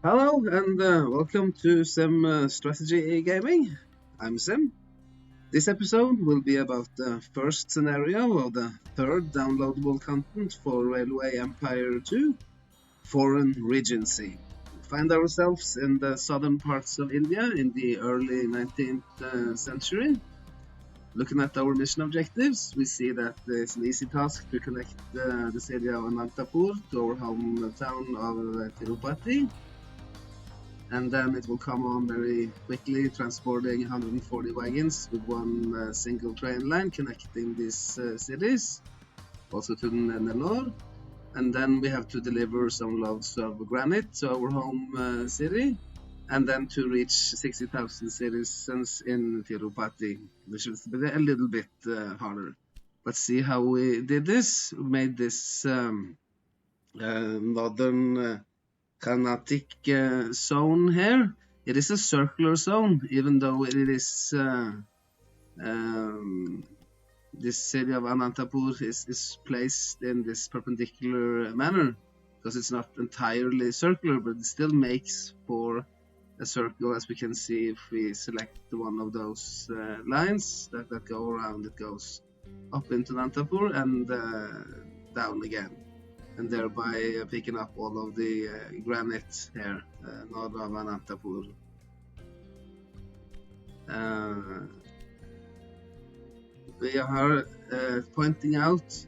Hello and welcome to Sim Strategy Gaming. I'm Sim. This episode will be about the first scenario of the third downloadable content for Railway Empire 2, Foreign Regency. We find ourselves in the southern parts of India in the early 19th century. Looking at our mission objectives, we see that it's an easy task to connect the city of Anantapur to our hometown of Tirupati, and then it will come on very quickly, transporting 140 wagons with one single train line connecting these cities, also to Nellore. And then we have to deliver some loads of granite to our home city, and then to reach 60,000 citizens in Tirupati, which is a little bit harder. Let's see how we did this. We made this northern Carnatic zone here. It is a circular zone, even though it is um, this city of Anantapur is placed in this perpendicular manner because it's not entirely circular, but it still makes for a circle, as we can see if we select one of those lines that go around. It goes up into Anantapur and down again, and thereby picking up all of the granite here north of Anantapur. We are pointing out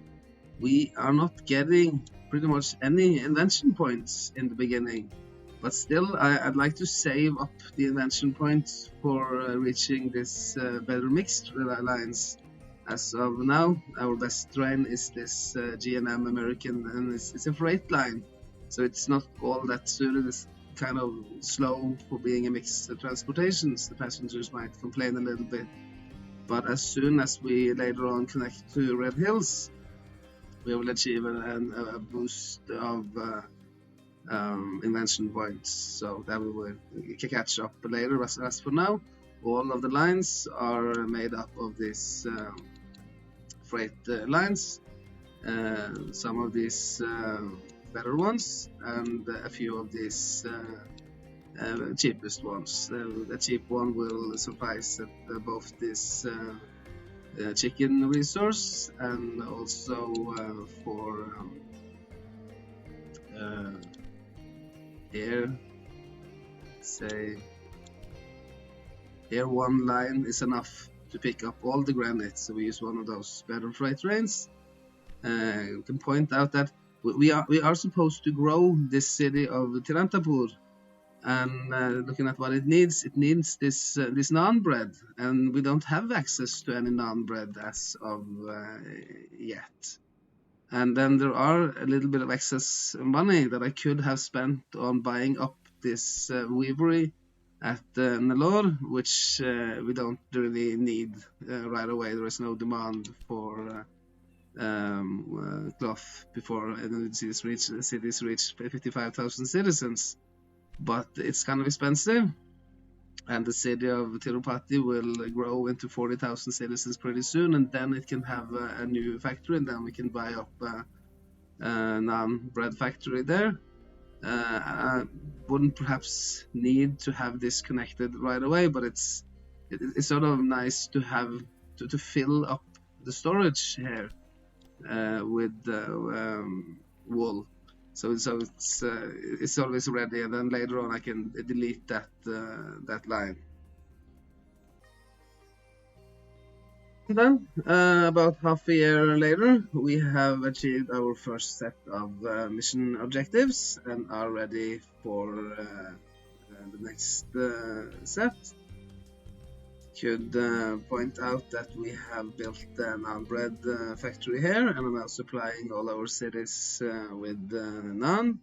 we are not getting pretty much any invention points in the beginning, but still I'd like to save up the invention points for reaching this better mixed lines. As of now, our best train is this G&M American, and it's a freight line, so it's not all that suited. It's kind of slow for being a mixed transportation. The passengers might complain a little bit, but as soon as we later on connect to Red Hills, we will achieve a boost of invention points, so that we will catch up later. As for now, all of the lines are made up of this freight lines, some of these better ones, and a few of these cheapest ones. The cheap one will suffice at both this chicken resource and also for here, say here one line is enough to pick up all the granite, so we use one of those better freight trains. You can point out that we are supposed to grow this city of Tirantapur, and looking at what it needs this naan bread, and we don't have access to any naan bread as of yet. And then there are a little bit of excess money that I could have spent on buying up this weavery at Nellore, which we don't really need right away. There is no demand for cloth before the cities reach 55,000 citizens. But it's kind of expensive, and the city of Tirupati will grow into 40,000 citizens pretty soon, and then it can have a new factory, and then we can buy up a naan bread factory there. I wouldn't perhaps need to have this connected right away, but it's sort of nice to have to fill up the storage here with wool. So it's always ready, and then later on I can delete that line. And then about half a year later, we have achieved our first set of mission objectives and are ready for the next set. Could point out that we have built an naan bread factory here and are now supplying all our cities with naan.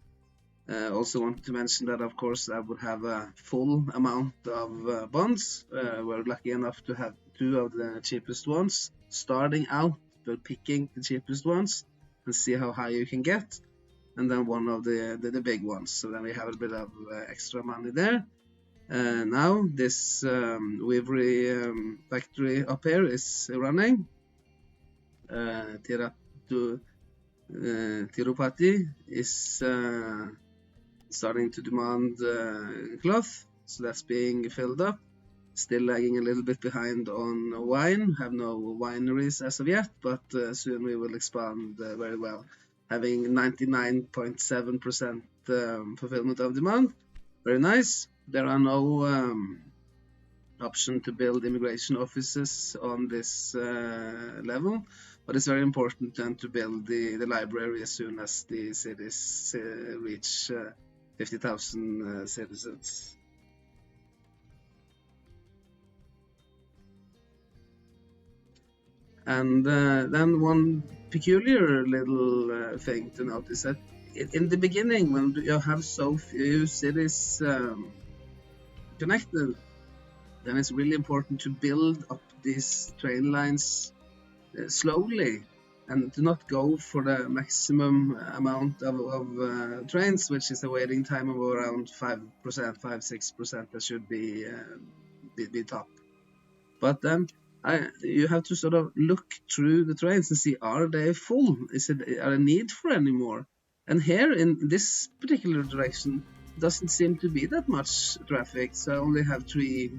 Also want to mention that, of course, I would have a full amount of bonds. We're lucky enough to have two of the cheapest ones. Starting out, we're picking the cheapest ones and see how high you can get. And then one of the big ones. So then we have a bit of extra money there. Now this weavery factory up here is running. Tirupati is starting to demand cloth, so that's being filled up. Still lagging a little bit behind on wine. Have no wineries as of yet, but soon we will expand very well, having 99.7% fulfillment of demand. Very nice. There are no option to build immigration offices on this level, but it's very important then to build the library as soon as the cities reach 50,000 citizens. And then one peculiar little thing to notice that in the beginning, when you have so few cities connected, then it's really important to build up these train lines slowly and to not go for the maximum amount of trains, which is a waiting time of around 5%, 5-6%. That should be top. But then you have to sort of look through the trains and see, are they full? Are there need for any more? And here in this particular direction, doesn't seem to be that much traffic, so I only have 3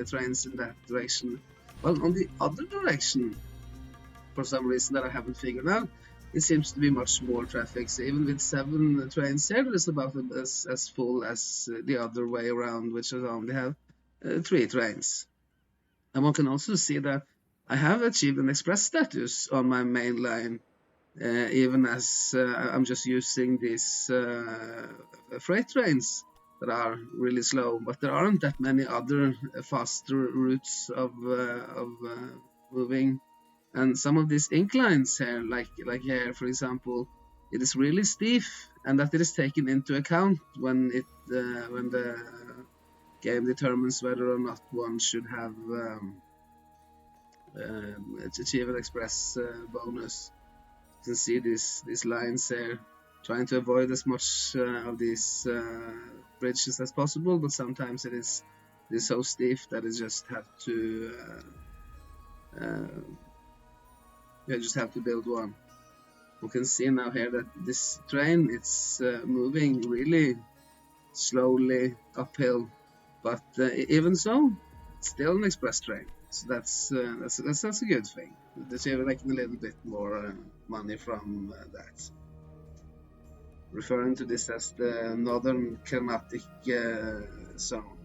trains in that direction. Well, on the other direction, for some reason that I haven't figured out, it seems to be much more traffic. So even with 7 trains here, it's about as full as the other way around, which I only have 3 trains. And one can also see that I have achieved an express status on my main line, even as I'm just using these freight trains that are really slow, but there aren't that many other faster routes of moving. And some of these inclines here, like here, for example, it is really steep, and that it is taken into account when the game determines whether or not one should have achieve an express bonus. You can see these lines here, trying to avoid as much of these bridges as possible, but sometimes it is so steep that you just have to build one. You can see now here that this train, it's moving really slowly uphill, but even so, it's still an express train. So that's a good thing. They're making a little bit more money from that. Referring to this as the Northern Carnatic zone.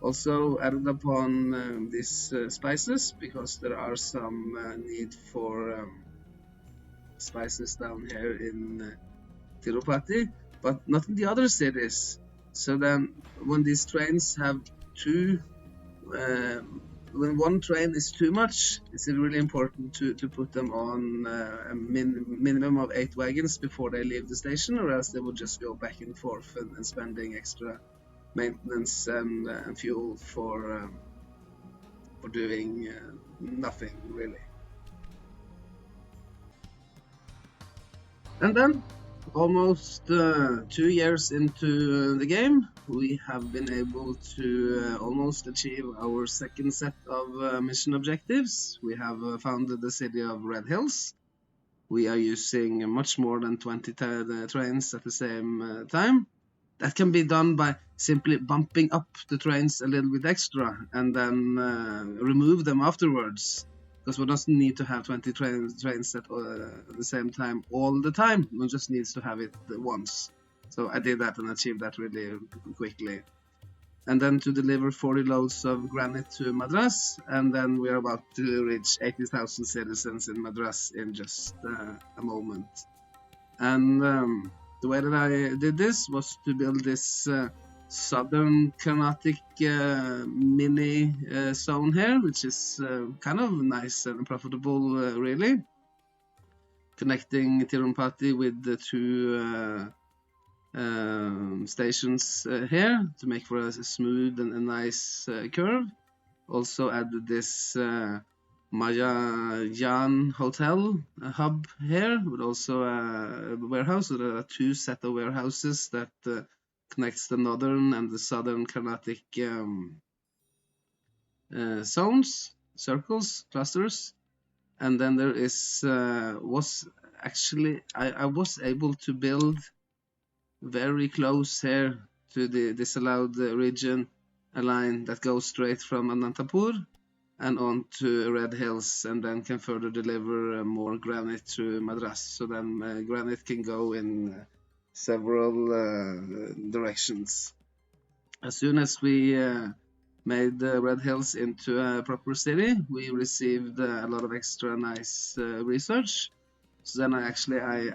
Also added upon these spices, because there are some need for spices down here in Tirupati, but not in the other cities. So then when these trains have when one train is too much, it's really important to put them on a minimum of 8 wagons before they leave the station, or else they will just go back and forth and spending extra maintenance and fuel for doing nothing really. And then, almost 2 years into the game, we have been able to almost achieve our second set of mission objectives. We have founded the city of Red Hills. We are using much more than 20 trains at the same time. That can be done by simply bumping up the trains a little bit extra and then remove them afterwards. Because one doesn't need to have 20 trains at the same time all the time. One just needs to have it once. So I did that and achieved that really quickly. And then to deliver 40 loads of granite to Madras, and then we are about to reach 80,000 citizens in Madras in just a moment. And the way that I did this was to build this Southern Carnatic mini zone here, which is kind of nice and profitable, really, connecting Tirupati with the 2 stations here to make for a smooth and a nice curve. Also added this Mahajan Hotel hub here, with also a warehouse. So there are 2 set of warehouses that connects the northern and the southern Carnatic zones, circles, clusters. And then there is I was able to build very close here to the disallowed region, a line that goes straight from Anantapur and on to Red Hills, and then can further deliver more granite to Madras. So then granite can go in several directions. As soon as we made Red Hills into a proper city, we received a lot of extra nice research. So then I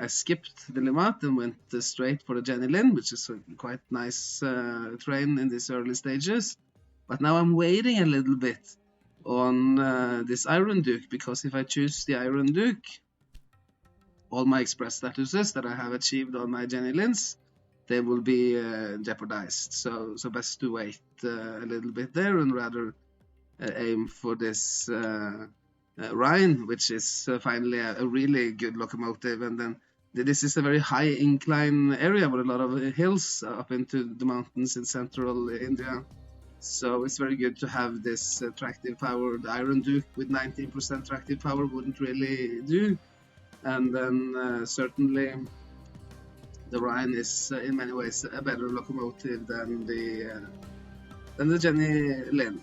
skipped the Limat and went straight for the Jenny Lind, which is a quite nice train in these early stages. But now I'm waiting a little bit on this Iron Duke, because if I choose the Iron Duke, all my express statuses that I have achieved on my Jenny Linds, they will be jeopardized. So best to wait a little bit there and rather aim for this Rhine, which is finally a really good locomotive. And then this is a very high incline area with a lot of hills up into the mountains in central India. So it's very good to have this tractive power. The Iron Duke with 19% tractive power wouldn't really do. And then certainly the Rhine is in many ways a better locomotive than the Jenny Lind.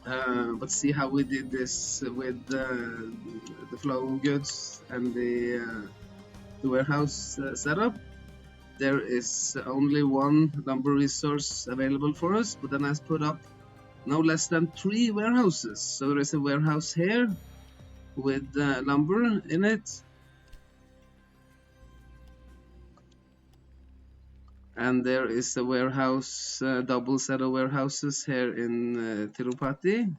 But see how we did this with the flow of goods and the warehouse setup. There is only one lumber resource available for us, but then I put up no less than 3 warehouses. So there is a warehouse here with lumber in it, and there is a warehouse, double set of warehouses here in Tirupati,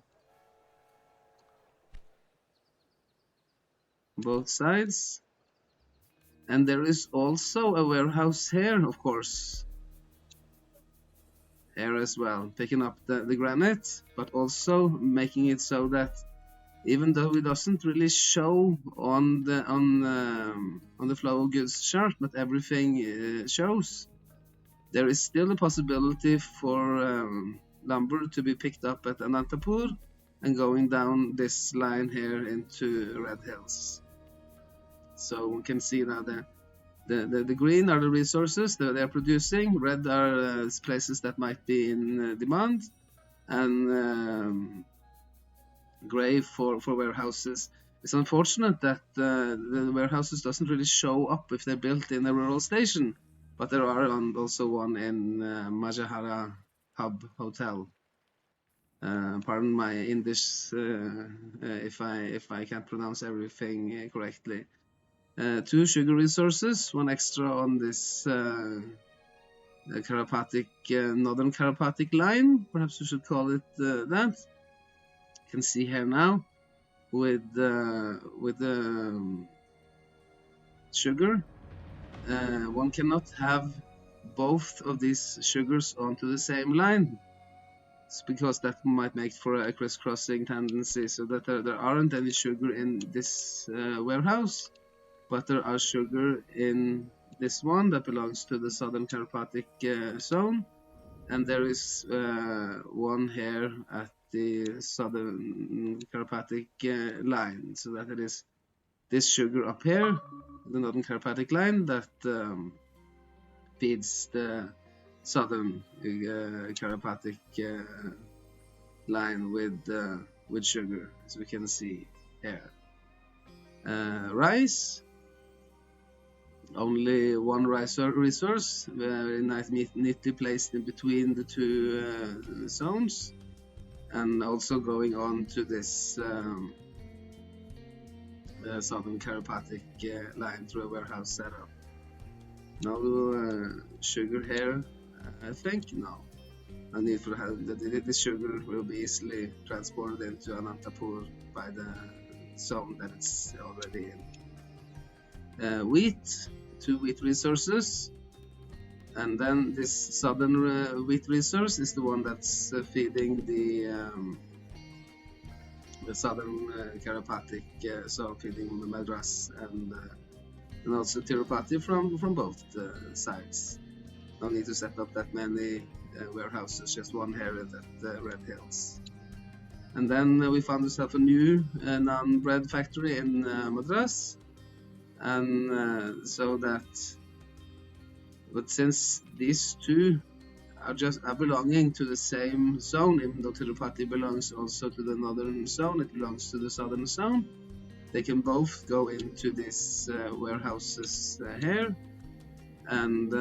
both sides. And there is also a warehouse here, of course, here as well, picking up the granite, but also making it so that even though it doesn't really show on the flow of goods chart, but everything shows, there is still a possibility for lumber to be picked up at Anantapur and going down this line here into Red Hills. So we can see now the green are the resources that they're producing, red are places that might be in demand, and gray for warehouses. It's unfortunate that the warehouses doesn't really show up if they're built in a rural station, but there are also one in Majahara Hub Hotel. Pardon my English if I can't pronounce everything correctly. 2 sugar resources, 1 extra on this Karapatic, Northern Karapatic line, perhaps we should call it that. You can see here now with sugar. One cannot have both of these sugars onto the same line. It's because that might make for a crisscrossing tendency, so that there aren't any sugar in this warehouse, but there are sugar in this one that belongs to the Southern Carpathic zone, and there is one here at the Southern Carpathic line, so that it is this sugar up here, the Northern Carpathic line, that feeds the Southern Carpathic line with sugar, as we can see here. Rice, only 1 rice resource, very nice, neatly placed in between the 2 zones, and also going on to this Southern Carpathic line through a warehouse setup. No sugar here, I think. No need for this sugar will be easily transported into Anantapur by the zone that it's already in. Wheat, 2 wheat resources, and then this southern wheat resource is the one that's feeding the southern Carapathic, so feeding Madras and also Tirupati from both sides. No need to set up that many warehouses, just 1 here at Red Hills. And then we found ourselves a new naan bread factory in Madras, and so that But since these two are belonging to the same zone, even though Tirupati belongs also to the northern zone, it belongs to the southern zone. They can both go into these warehouses here and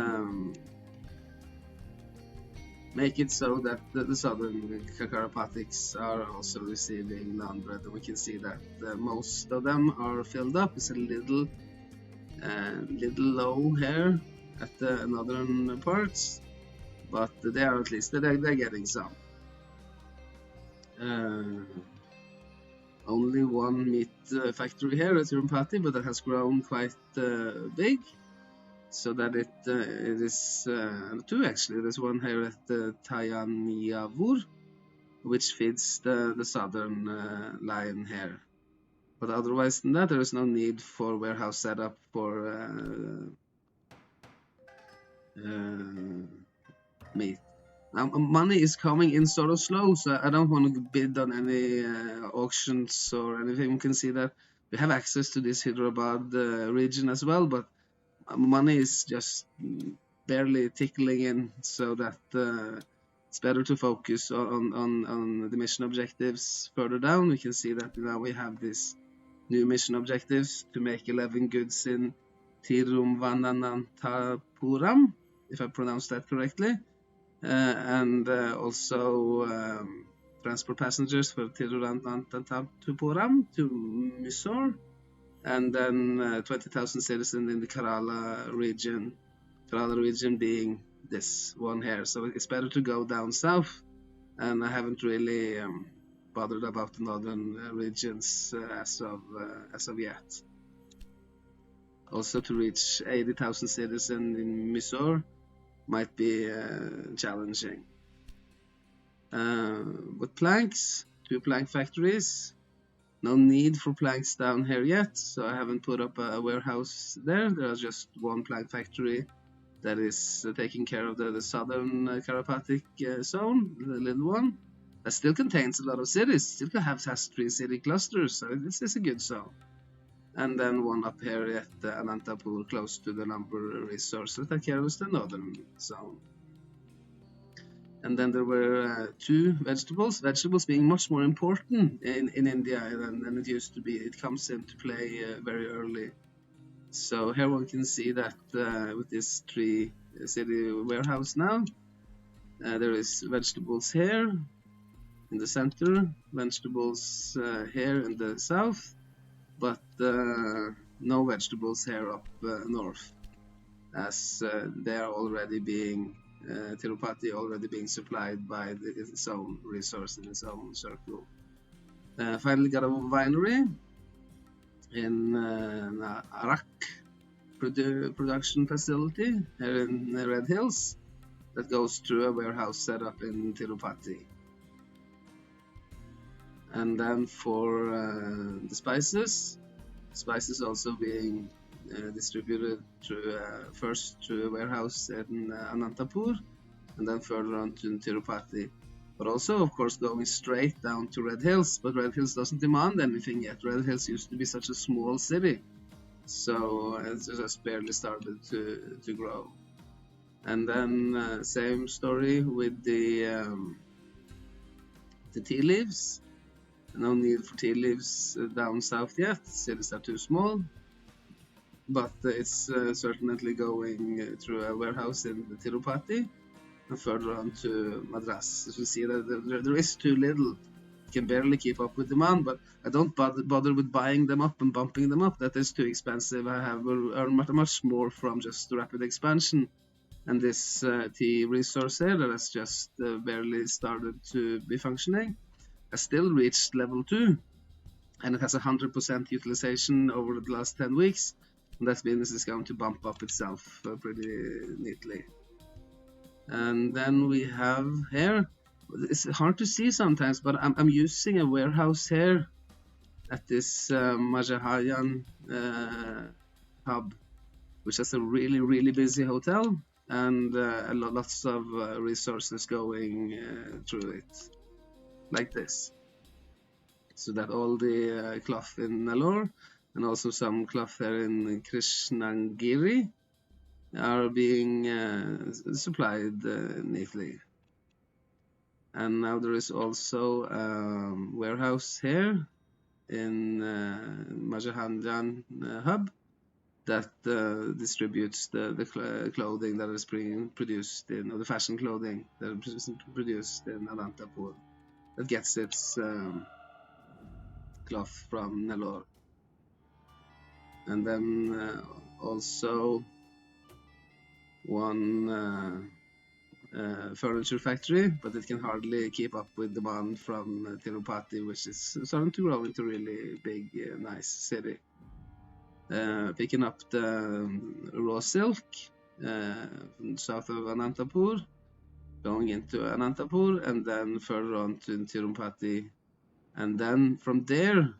make it so that the southern Karapatiks are also receiving land-bread. And we can see that most of them are filled up. It's a little low here at the northern parts, but they are at least they're getting some. Only one meat factory here at Tirupati, but it has grown quite big, so that it is two actually. There's one here at Tayaniyavur, which feeds the southern line here. But otherwise than that, there is no need for warehouse setup for meat. Now, money is coming in sort of slow, so I don't want to bid on any auctions or anything. We can see that we have access to this Hyderabad region as well, but money is just barely tickling in, so that it's better to focus on the mission objectives further down. We can see that now we have this new mission objectives to make 11 goods in Tirumvananthapuram, if I pronounced that correctly. And also transport passengers for Tirunelveli to Mysore, and then 20,000 citizens in the Kerala region being this one here. So it's better to go down south, and I haven't really bothered about the northern regions as of yet. Also, to reach 80,000 citizens in Mysore might be challenging. With planks, 2 plank factories. No need for planks down here yet, so I haven't put up a warehouse there. There's just 1 plank factory that is taking care of the southern Karapatic zone, the little one. That still contains a lot of cities, still has 3 city clusters, so this is a good zone. And then 1 up here at Anantapur, close to the lumber resource that carries the northern zone. And then there were 2 vegetables being much more important in India than it used to be. It comes into play very early. So here one can see that with this 3 city warehouse now, there is vegetables here in the center, vegetables here in the south, but no vegetables here up north, as they are already being Tirupati already being supplied by its own resource in its own circle. Finally got a winery in Arak production facility here in Red Hills that goes through a warehouse set up in Tirupati. And then for the spices also being distributed through first to a warehouse in Anantapur, and then further on to Tirupati. But also, of course, going straight down to Red Hills. But Red Hills doesn't demand anything yet. Red Hills used to be such a small city, so it's just barely started to grow. And then same story with the tea leaves. No need for tea leaves down south yet. Cities are too small. But it's certainly going through a warehouse in Tirupati and further on to Madras. As you see that there is too little. You can barely keep up with demand, but I don't bother with buying them up and bumping them up. That is too expensive. I have earned much more from just rapid expansion. And this tea resource here that has just barely started to be functioning has still reached level 2, and it has 100% utilization over the last 10 weeks. And that business is going to bump up itself pretty neatly. And then we have here, it's hard to see sometimes, but I'm using a warehouse here at this Majahayan hub, which has a really busy hotel, and lots of resources going through it, like this. So that all the cloth in Nellore, and also some cloth there in Krishnagiri, are being supplied neatly. And now there is also a warehouse here in Majahanjan hub that distributes the clothing that is being produced in, or the fashion clothing that is produced in Anantapur, that gets its cloth from Nellore. And then also one furniture factory, but it can hardly keep up with demand from Tirupati, which is starting to grow into a really big, nice city. Picking up the raw silk south of Anantapur, going into Anantapur, and then further on to Tirupati, and then from there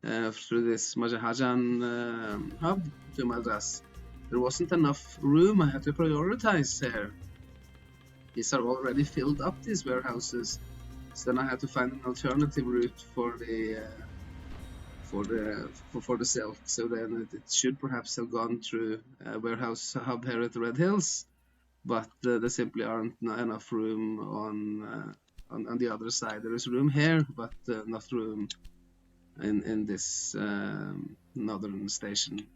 through this Majahajan hub to Madras. There wasn't enough room. I had to prioritize here. These are already filled up, these warehouses. So then I had to find an alternative route for the silk. So then it should perhaps have gone through a warehouse hub here at the Red Hills, but there simply aren't enough room on the other side. There is room here, but not room in this northern station.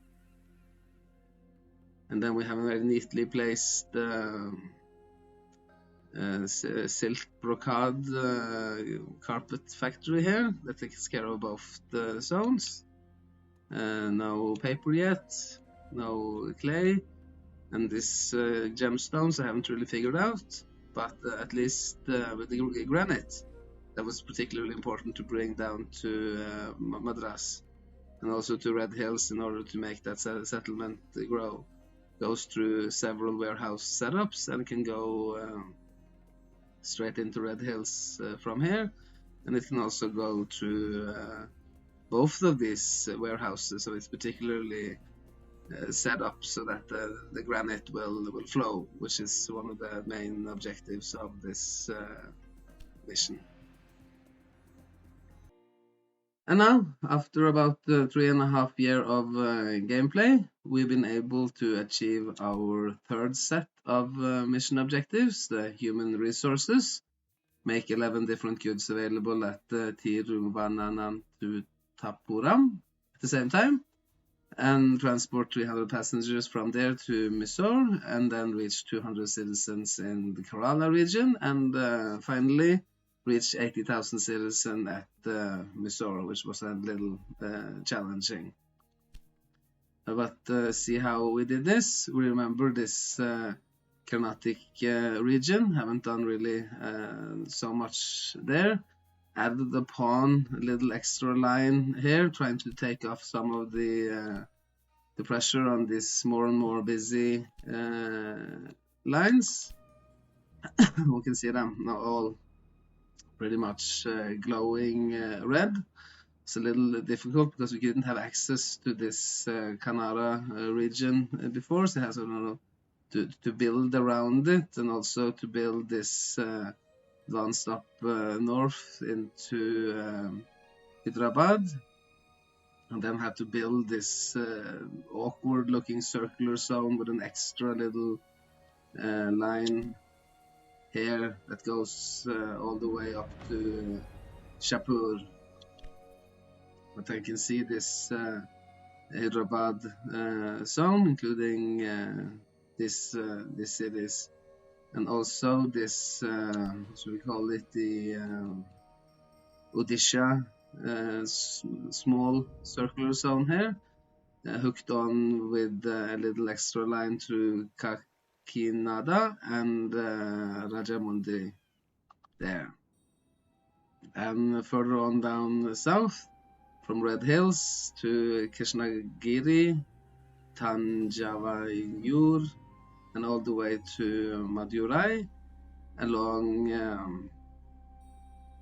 And then we have a very neatly placed silk brocade carpet factory here that takes care of both the zones. No paper yet, no clay, and these gemstones I haven't really figured out, but at least with the granite, that was particularly important to bring down to Madras and also to Red Hills in order to make that settlement grow. Goes through several warehouse setups and can go straight into Red Hills from here, and it can also go to both of these warehouses, so it's particularly set up so that the granite will flow, which is one of the main objectives of this mission. And now, after about 3.5 years of gameplay, we've been able to achieve our third set of mission objectives, the human resources. Make 11 different goods available at Tiruvannamalai to Tapuram at the same time, and transport 300 passengers from there to Mysore, and then reach 200 citizens in the Kerala region, and finally reach 80,000 citizens at Mysore, which was a little challenging. But see how we did this. We remember this Carnatic region, haven't done really so much there. Added upon a little extra line here, trying to take off some of the pressure on these more and more busy lines. We can see them now all pretty much glowing red. It's a little difficult because we didn't have access to this Kanara region before, so it has a little to build around it, and also to build this advanced up north into Hyderabad, and then have to build this awkward looking circular zone with an extra little line here that goes all the way up to Shapur. But I can see this Hyderabad zone, including these cities, and also this, so we call it the Odisha small circular zone here, hooked on with a little extra line to Kakinada and Rajamundi there. And further on down south, from Red Hills to Krishnagiri, Tanjavayur, and all the way to Madurai, along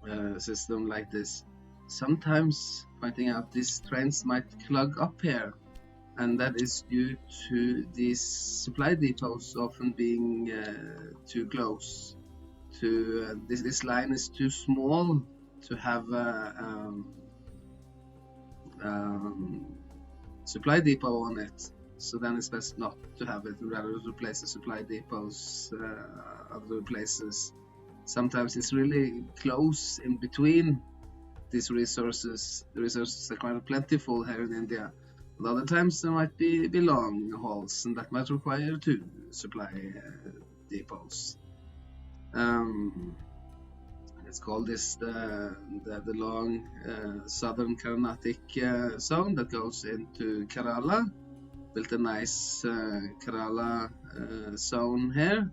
a system like this. Sometimes pointing out these trains might clog up here, and that is due to these supply depots often being too close to this line is too small to have a supply depot on it, So then it's best not to have it, rather to place the supply depots other places. Sometimes it's really close in between these resources. The resources are quite plentiful here in India. But other times there might be long hauls, and that might require two supply depots. Let's call this the long southern Carnatic zone that goes into Kerala. Built a nice Kerala zone here,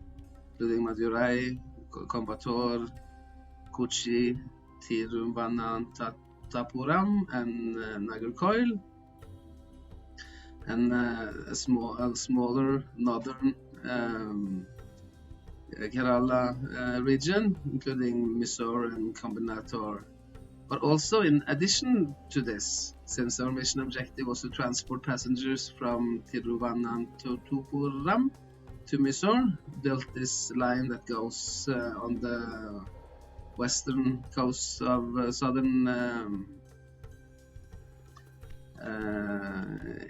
including Madurai, Coimbatore, Kochi, Thiruvananthapuram, and Nagercoil, and a smaller northern Kerala region, including Mysore and Coimbatore. But also, in addition to this, since our mission objective was to transport passengers from Thiruvananthapuram to Mysore, built this line that goes on the western coast of southern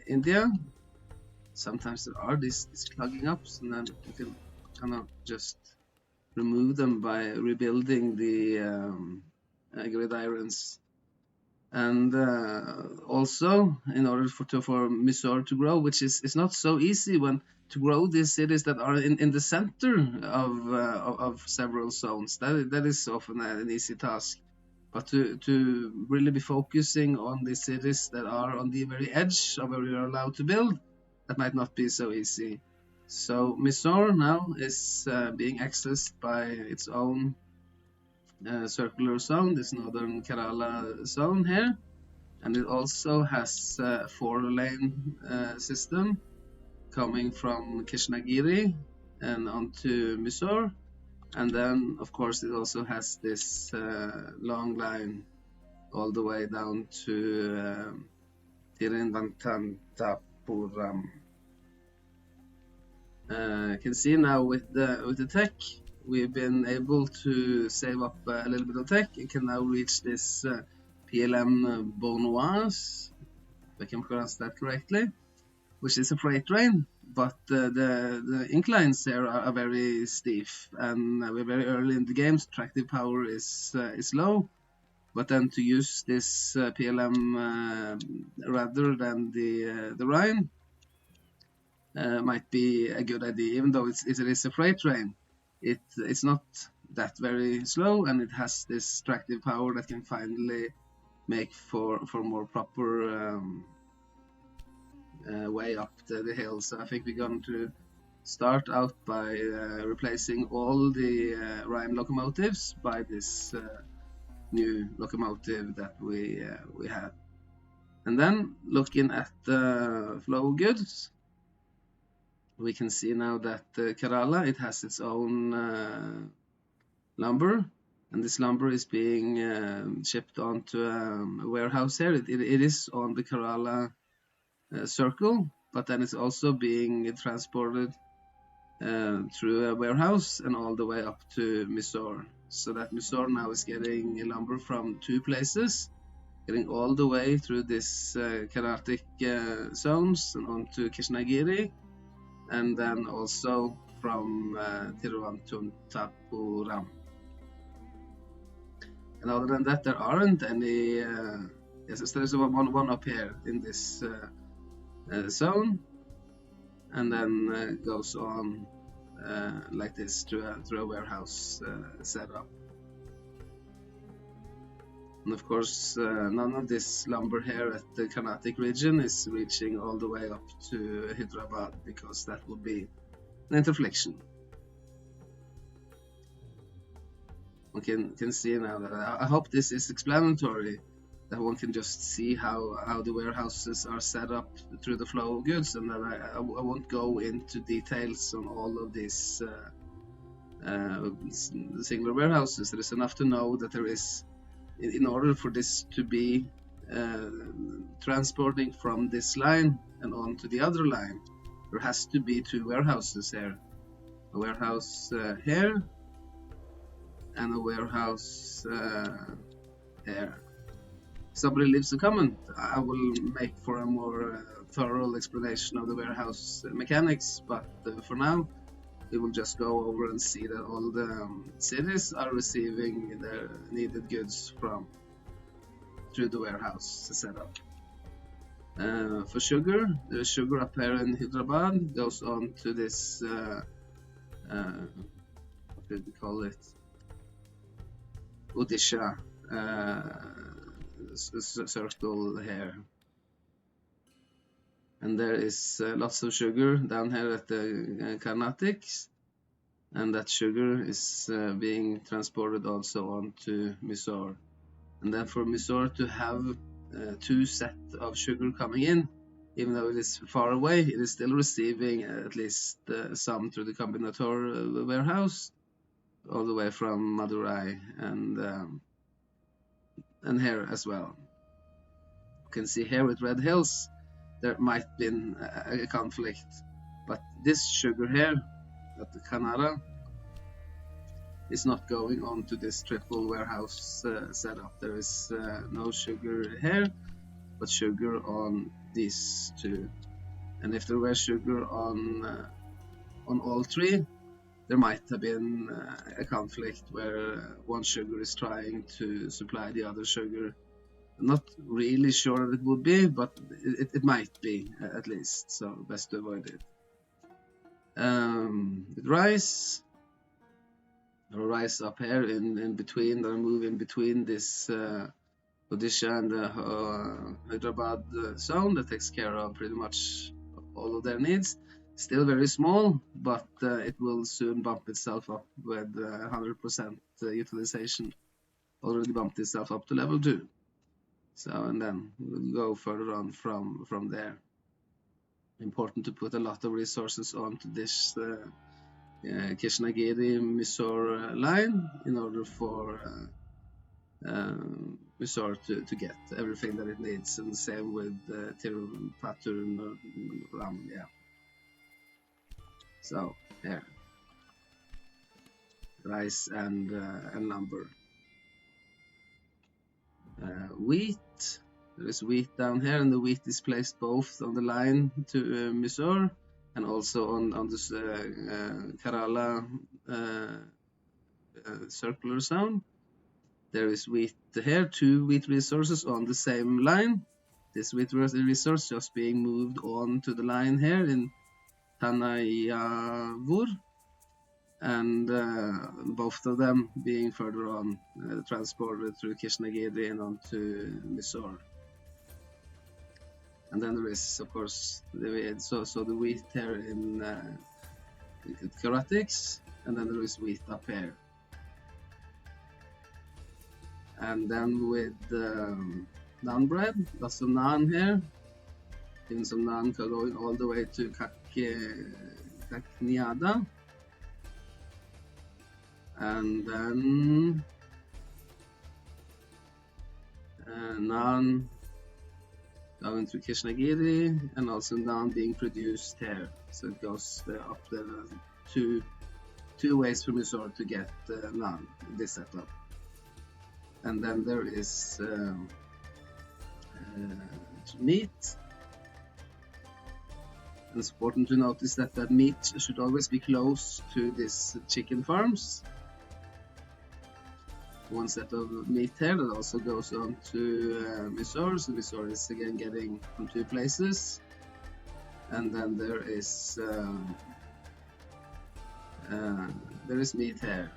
India. Sometimes there are these clogging ups, and then you can kind of just remove them by rebuilding the gridirons. And also, in order for Mysore to grow, which is not so easy to grow these cities that are in the center of several zones. That is often an easy task. But to really be focusing on the cities that are on the very edge of where you're allowed to build, that might not be so easy. So Mysore now is being accessed by its own circular zone, this northern Kerala zone here, and it also has a 4-lane system coming from Krishnagiri and onto Mysore, and then of course it also has this long line all the way down to Thiruvananthapuram. You can see now with the tech, we've been able to save up a little bit of tech. You can now reach this PLM Bournoise, if I can pronounce that correctly, which is a freight train, but the inclines here are very steep, and we're very early in the game, so tractive power is low. But then to use this PLM rather than the Rhine might be a good idea, even though it is a freight train. It's not that very slow, and it has this tractive power that can finally make for more proper way up the hill. So I think we're going to start out by replacing all the Rhine locomotives by this new locomotive that we have. And then looking at the flow of goods, we can see now that Kerala, it has its own lumber, and this lumber is being shipped onto a warehouse here. It is on the Kerala circle, but then it's also being transported through a warehouse and all the way up to Mysore. So that Mysore now is getting lumber from 2 places, getting all the way through this Carnatic zones and onto Krishnagiri, and then also from Thiruvananthapuram. And other than that, there aren't any. Yes, there's one up here in this zone, and then goes on like this through a warehouse setup. And of course, none of this lumber here at the Carnatic region is reaching all the way up to Hyderabad, because that would be an interflection. One can see now that I hope this is explanatory, that one can just see how the warehouses are set up through the flow of goods, and that I won't go into details on all of these singular warehouses. There is enough to know that there is, in order for this to be transporting from this line and on to the other line, there has to be 2 warehouses here. A warehouse here and a warehouse here. Somebody leaves a comment, I will make for a more thorough explanation of the warehouse mechanics, but for now we will just go over and see that all the cities are receiving their needed goods through the warehouse setup. For sugar, the sugar up here in Hyderabad goes on to this, what did we call it? Odisha circle here. And there is lots of sugar down here at the Carnatics, and that sugar is being transported also on to Mysore. And then for Mysore to have 2 sets of sugar coming in, even though it is far away, it is still receiving at least some through the Combinator warehouse, all the way from Madurai and here as well. You can see here with Red Hills, there might have been a conflict, but this sugar here at the Canara is not going on to this triple warehouse setup. There is no sugar here, but sugar on these 2. And if there were sugar on all 3, there might have been a conflict where one sugar is trying to supply the other sugar. I'm not really sure that it would be, but it might be at least, so best to avoid it. With rice up here in between, they're moving between this Odisha and the Hyderabad zone that takes care of pretty much all of their needs. Still very small, but it will soon bump itself up with 100% utilization. Already bumped itself up to level 2. So, and then we'll go further on from there. Important to put a lot of resources onto this Krishnagiri-Mysore line in order for Mysore to get everything that it needs, and the same with Tirupattur Ram, yeah. So, here. Rice and lumber. Wheat. There is wheat down here, and the wheat is placed both on the line to Mysore and also on this Kerala circular zone. There is wheat here, 2 wheat resources on the same line. This wheat resource just being moved on to the line here in Tanayavur, and both of them being further on transported through Krishnagiri and onto Mysore. And then there is, of course, the wheat here in Karatics, and then there is wheat up here. And then with naan bread, lots of naan here. Even some naan going all the way to Kakniada. And then naan going through Krishnagiri, and also naan being produced here. So it goes up there, 2 ways from Mysore to get naan in this setup. And then there is meat. And it's important to notice that meat should always be close to these chicken farms. One set of meat here that also goes on to Mysore. So Mysore is again getting from 2 places. And then there is meat here.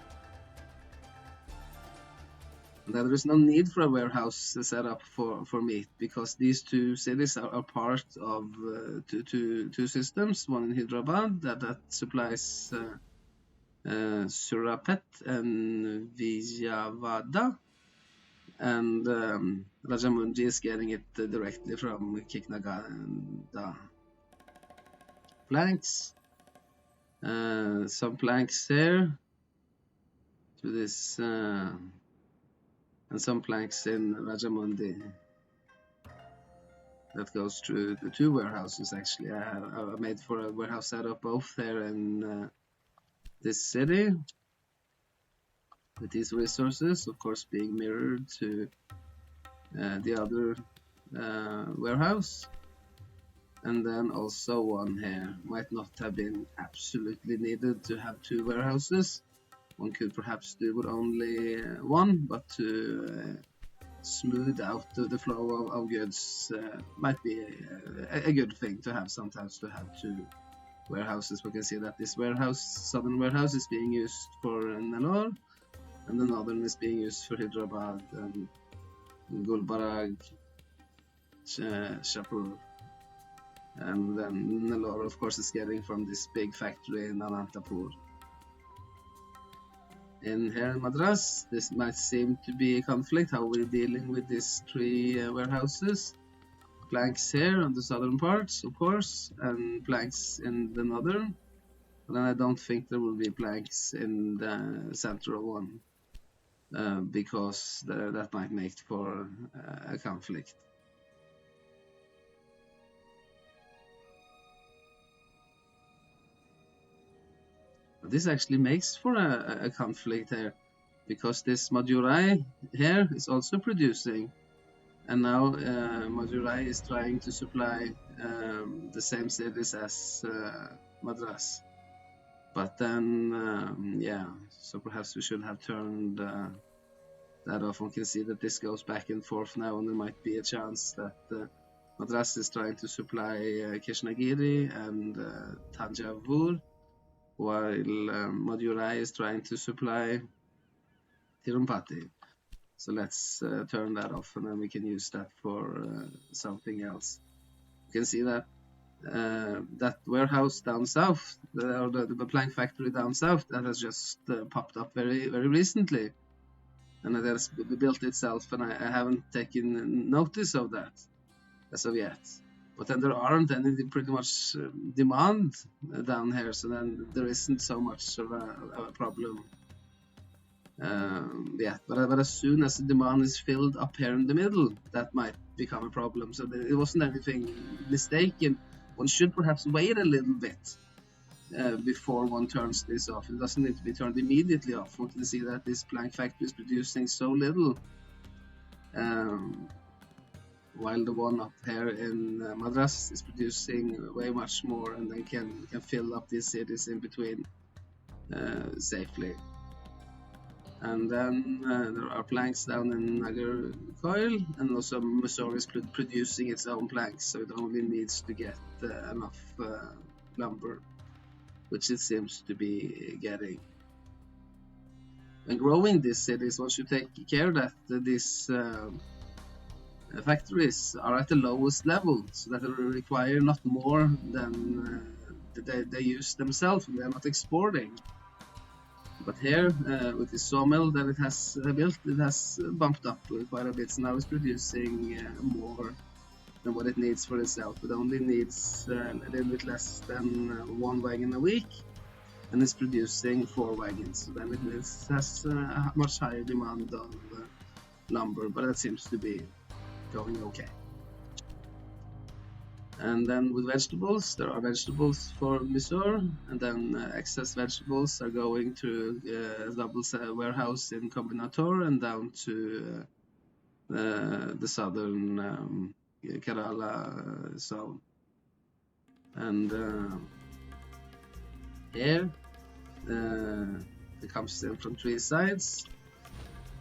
And then there is no need for a warehouse set up for meat, because these 2 cities are part of 2 systems. One in Hyderabad that supplies Surapet and Vijayawada, and Rajamundi is getting it directly from Kiknagada. Planks, some planks here to this, and some planks in Rajamundi. That goes through the 2 warehouses actually. I made for a warehouse setup both there in this city, with these resources, of course, being mirrored to the other warehouse. and then also one here. Might not have been absolutely needed to have 2 warehouses. One could perhaps do with only one, but to smooth out the flow of goods might be a good thing to have sometimes, to have 2 warehouses. We can see that this southern warehouse is being used for Nellore, and the northern is being used for Hyderabad and Gulbarg, Shapur. And then Nellore, of course, is getting from this big factory in Anantapur. In here in Madras, this might seem to be a conflict, how we're dealing with these 3 warehouses. Planks here on the southern parts, of course, and planks in the northern. But then I don't think there will be planks in the central one, because that might make for a conflict. This actually makes for a conflict here, because this Madurai here is also producing, and now Madurai is trying to supply the same cities as Madras. But then, yeah, so perhaps we should have turned that off. We can see that this goes back and forth now, and there might be a chance that Madras is trying to supply Krishnagiri and Thanjavur, while Madurai is trying to supply Tirupati. So let's turn that off, and then we can use that for something else. You can see that that warehouse down south, or the plank factory down south, that has just popped up very, very recently, and it has built itself, and I haven't taken notice of that as of yet. But then there aren't any pretty much demand down here, so then there isn't so much of a problem. Yeah, but as soon as the demand is filled up here in the middle, that might become a problem. So it wasn't anything mistaken. One should perhaps wait a little bit before one turns this off. It doesn't need to be turned immediately off. One can see that this plank factory is producing so little, while the one up here in Madras is producing way much more, and then can fill up these cities in between safely. And then there are planks down in Nagarcoil, and also Mysore is producing its own planks, so it only needs to get enough lumber, which it seems to be getting. When growing these cities, one should take care that these factories are at the lowest level, so that they require not more than they use themselves, and they are not exporting. But here, with the sawmill that it has built, it has bumped up quite a bit. So now it's producing more than what it needs for itself. It only needs a little bit less than 1 wagon a week, and it's producing 4 wagons. So then it has a much higher demand of lumber, but that seems to be going okay. And then with vegetables, there are vegetables for Mysore, and then excess vegetables are going to a double warehouse in Combinator and down to the southern Kerala zone. And here it comes in from 3 sides,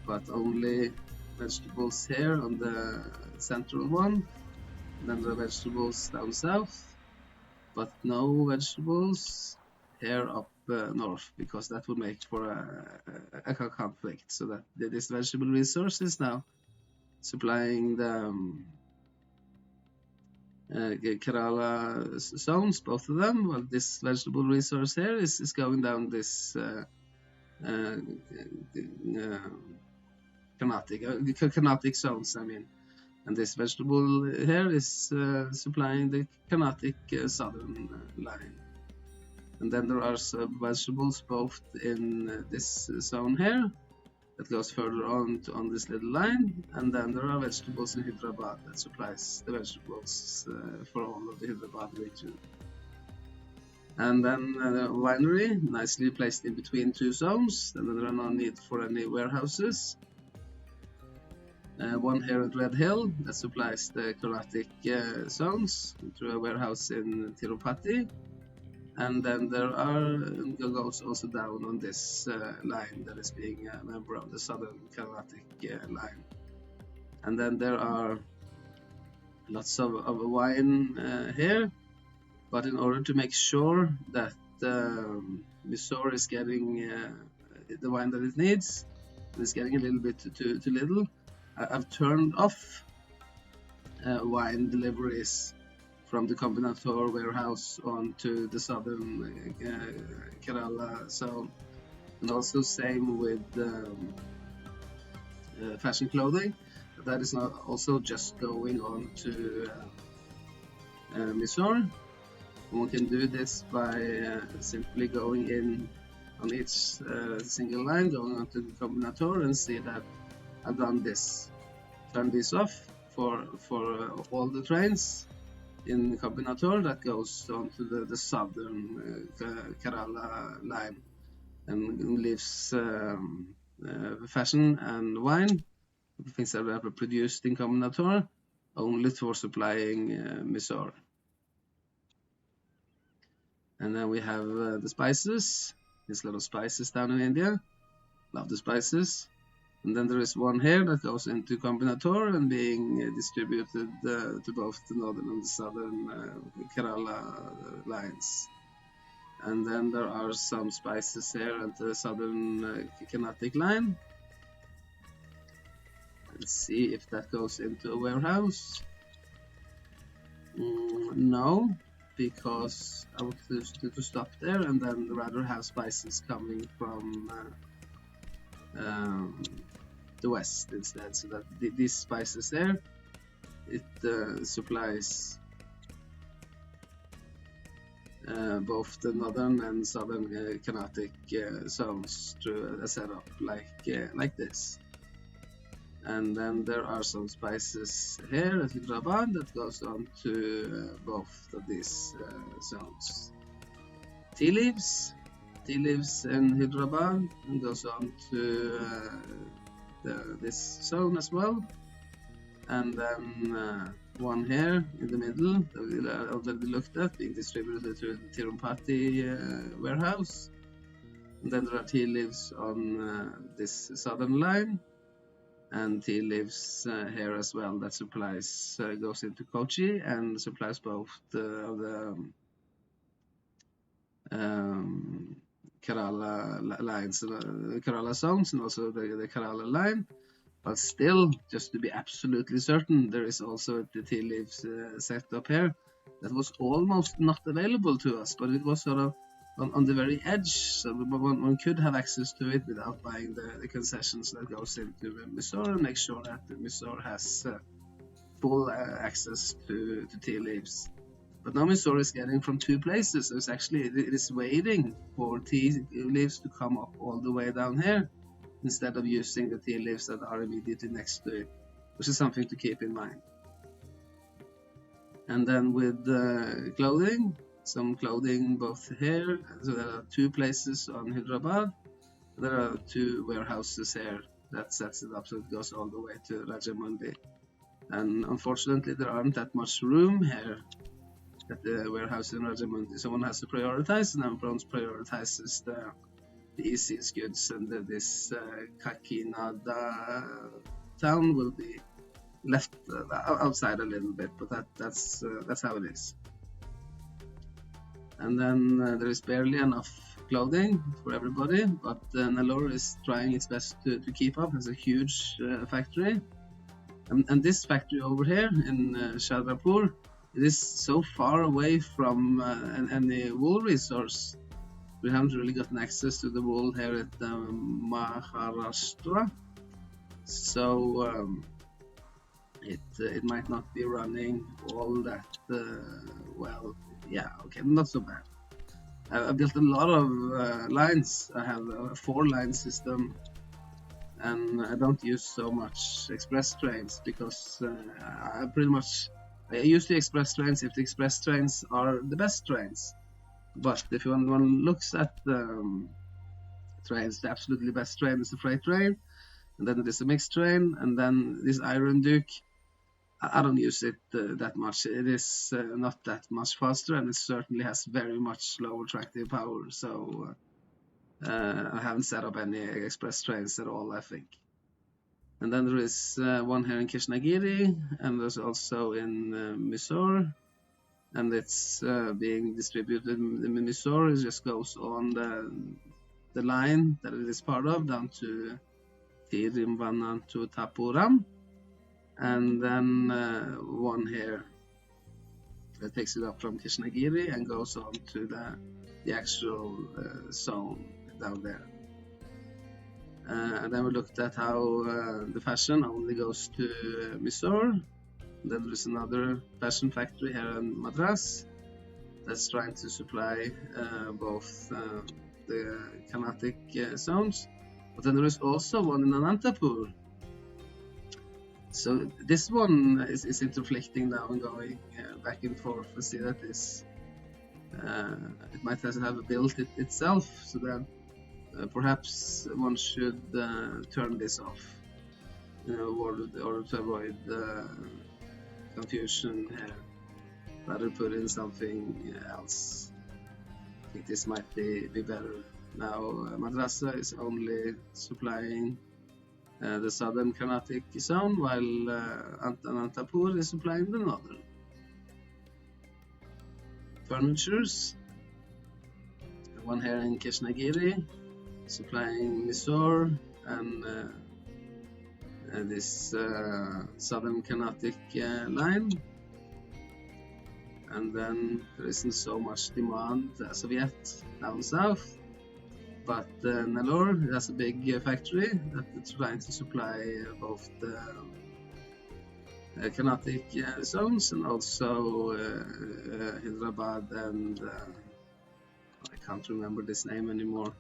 but only vegetables here on the central one. Then there are vegetables down south, but no vegetables here up north, because that would make for a conflict. So that this vegetable resource is now supplying the Kerala zones, both of them. Well, this vegetable resource here is going down this Carnatic zones, I mean. And this vegetable here is supplying the Carnatic southern line. And then there are vegetables both in this zone here that goes further on this little line, and then there are vegetables in Hyderabad that supplies the vegetables for all of the Hyderabad region. And then the winery, nicely placed in between 2 zones, and then there are no need for any warehouses. One here at Red Hill that supplies the Carnatic zones through a warehouse in Tirupati. And then there goes also down on this line that is being a member of the Southern Carnatic line. And then there are lots of wine here, but in order to make sure that Mysore is getting the wine that it needs, it's getting a little bit too little, I've turned off wine deliveries from the Combinator warehouse onto the southern Kerala zone. And also same with fashion clothing. That is not also just going on to Mysore. One can do this by simply going in on each single line, going onto the Combinator and see that I've done this. Turn this off for all the trains in the Combinator that goes onto the southern Kerala line and leaves fashion and wine, things that are produced in Combinator, only for supplying Mysore. And then we have the spices. There's a lot of spices down in India. Love the spices. And then there is one here that goes into Combinator and being distributed to both the northern and the southern Kerala lines. And then there are some spices here at the southern Carnatic line. Let's see if that goes into a warehouse. No, because I want to stop there and then rather have spices coming from the west instead, so that these spices there, it supplies both the northern and southern Carnatic zones through a setup like this. And then there are some spices here at Hyderabad that goes on to both of these zones. Tea leaves in Hyderabad and goes on to this zone as well. And then one here in the middle that we already looked at, being distributed to the Tirupati warehouse. And then there are tea leaves on this southern line, and tea leaves here as well that supplies goes into Kochi and supplies both the Kerala lines, Kerala zones, and also the Kerala line. But still, just to be absolutely certain, there is also the tea leaves set up here that was almost not available to us, but it was sort of on the very edge, so one could have access to it without buying the concessions that goes into Mysore, and make sure that Mysore has full access to tea leaves. But now Mysore is getting from two places, so it is waiting for tea leaves to come up all the way down here, instead of using the tea leaves that are immediately next to it, which is something to keep in mind. And then with clothing, some clothing both here, so there are two places on Hyderabad. There are two warehouses here that sets it up so it goes all the way to Rajamundi. And unfortunately, there aren't that much room here at the warehouse in Rajamundi, so one has to prioritize, and everyone prioritizes the easiest goods, and this Kakinada town will be left outside a little bit, but that's how it is. And then there is barely enough clothing for everybody, but Nellore is trying its best to keep up. It's a huge factory, and this factory over here in Shadrapur, it is so far away from any wool resource. We haven't really gotten access to the wool here at Maharashtra, so it might not be running all that well. Yeah, okay, not so bad. I've built a lot of lines. I have a 4-line system, and I don't use so much express trains because I use the express trains if the express trains are the best trains. But if one looks at the trains, the absolutely best train is the freight train, and then there's a mixed train, and then this Iron Duke. I don't use it that much. It is not that much faster, and it certainly has very much lower tractive power. So I haven't set up any express trains at all, I think. And then there is one here in Krishnagiri, and there's also in Mysore, and it's being distributed in Mysore. It just goes on the line that it is part of down to Tiruvananthapuram, and then one here that takes it up from Krishnagiri and goes on to the actual zone down there. And then we looked at how the fashion only goes to Mysore. Then there's another fashion factory here in Madras that's trying to supply both the Carnatic zones, but then there is also one in Anantapur. So this one is interflicting now and going back and forth. We see that this it might have built it itself, so then perhaps one should turn this off in order to avoid confusion here. Rather put in something else. I think this might be better. Now Madrasa is only supplying the southern Carnatic zone, while Anantapur is supplying the northern. Furnitures. One here in Krishnagiri, supplying Mysore and this southern Carnatic line. And then there isn't so much demand as of yet down south. But Nellore has a big factory that is trying to supply both the Carnatic zones and also Hyderabad and I can't remember this name anymore.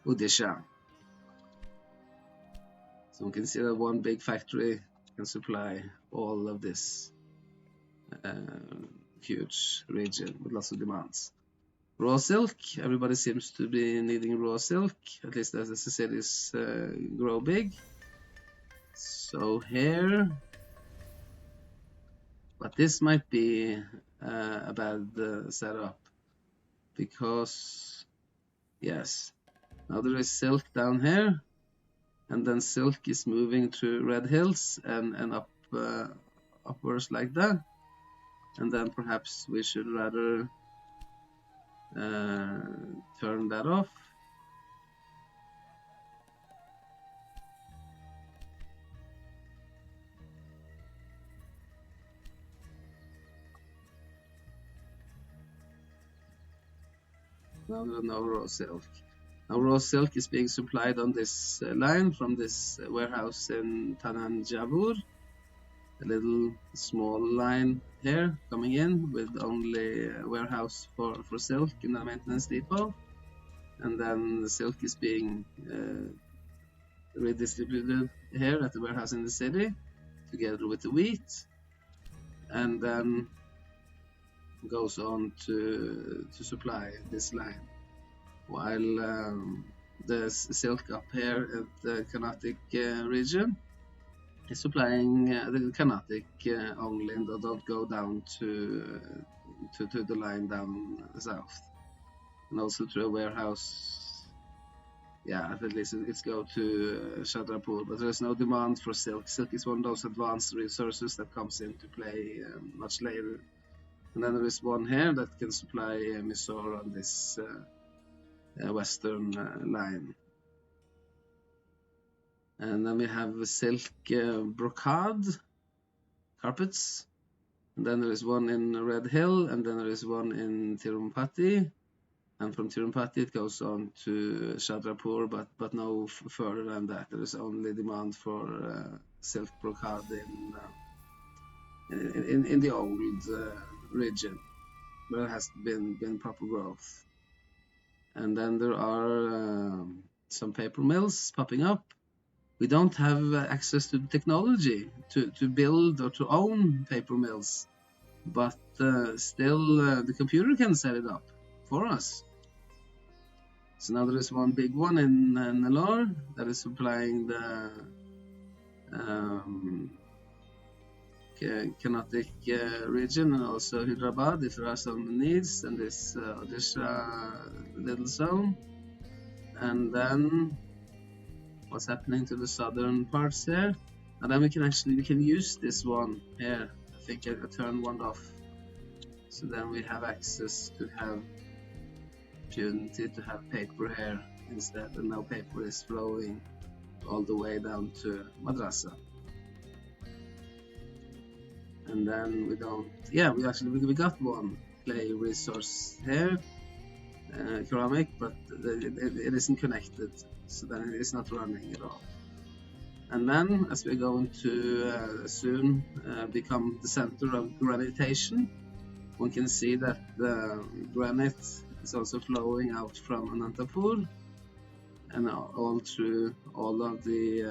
Odisha. So we can see that one big factory can supply all of this huge region with lots of demands. Raw silk, everybody seems to be needing raw silk, at least as the cities grow big. So here, but this might be a bad setup, because yes, now there is silk down here, and then silk is moving to Red Hills and up upwards like that, and then perhaps we should rather turn that off. Now there are no raw silk. Now raw silk is being supplied on this line from this warehouse in Tananjavur. A little small line here coming in with only a warehouse for silk in the maintenance depot, and then the silk is being redistributed here at the warehouse in the city together with the wheat, and then goes on to supply this line, while the silk up here at the Carnatic region is supplying the Carnatic only, and don't go down to the line down south, and also to a warehouse. Yeah, at least it's go to Shadrapur, but there's no demand for silk. Silk is one of those advanced resources that comes into play much later. And then there is one here that can supply Mysore on this western line. And then we have silk brocade carpets. And then there is one in Red Hill, and then there is one in Tirupati. And from Tirupati it goes on to Shadrapur, but no further than that. There is only demand for silk brocade in the old region where there has been proper growth. And then there are some paper mills popping up. We don't have access to the technology to build or to own paper mills, but still the computer can set it up for us. So now there is one big one in Nellore that is supplying the Carnatic region, and also Hyderabad if there are some needs, and this Odisha little zone. And then what's happening to the southern parts here, and then we can use this one here. I think I turned one off, so then we have access to have opportunity to have paper here instead, and now paper is flowing all the way down to Madrasa. And then we don't, yeah, we got one clay resource here, ceramic, but it isn't connected, so then it is not running at all. And then, as we're going to soon become the center of granitation, one can see that the granite is also flowing out from Anantapur and all through all of the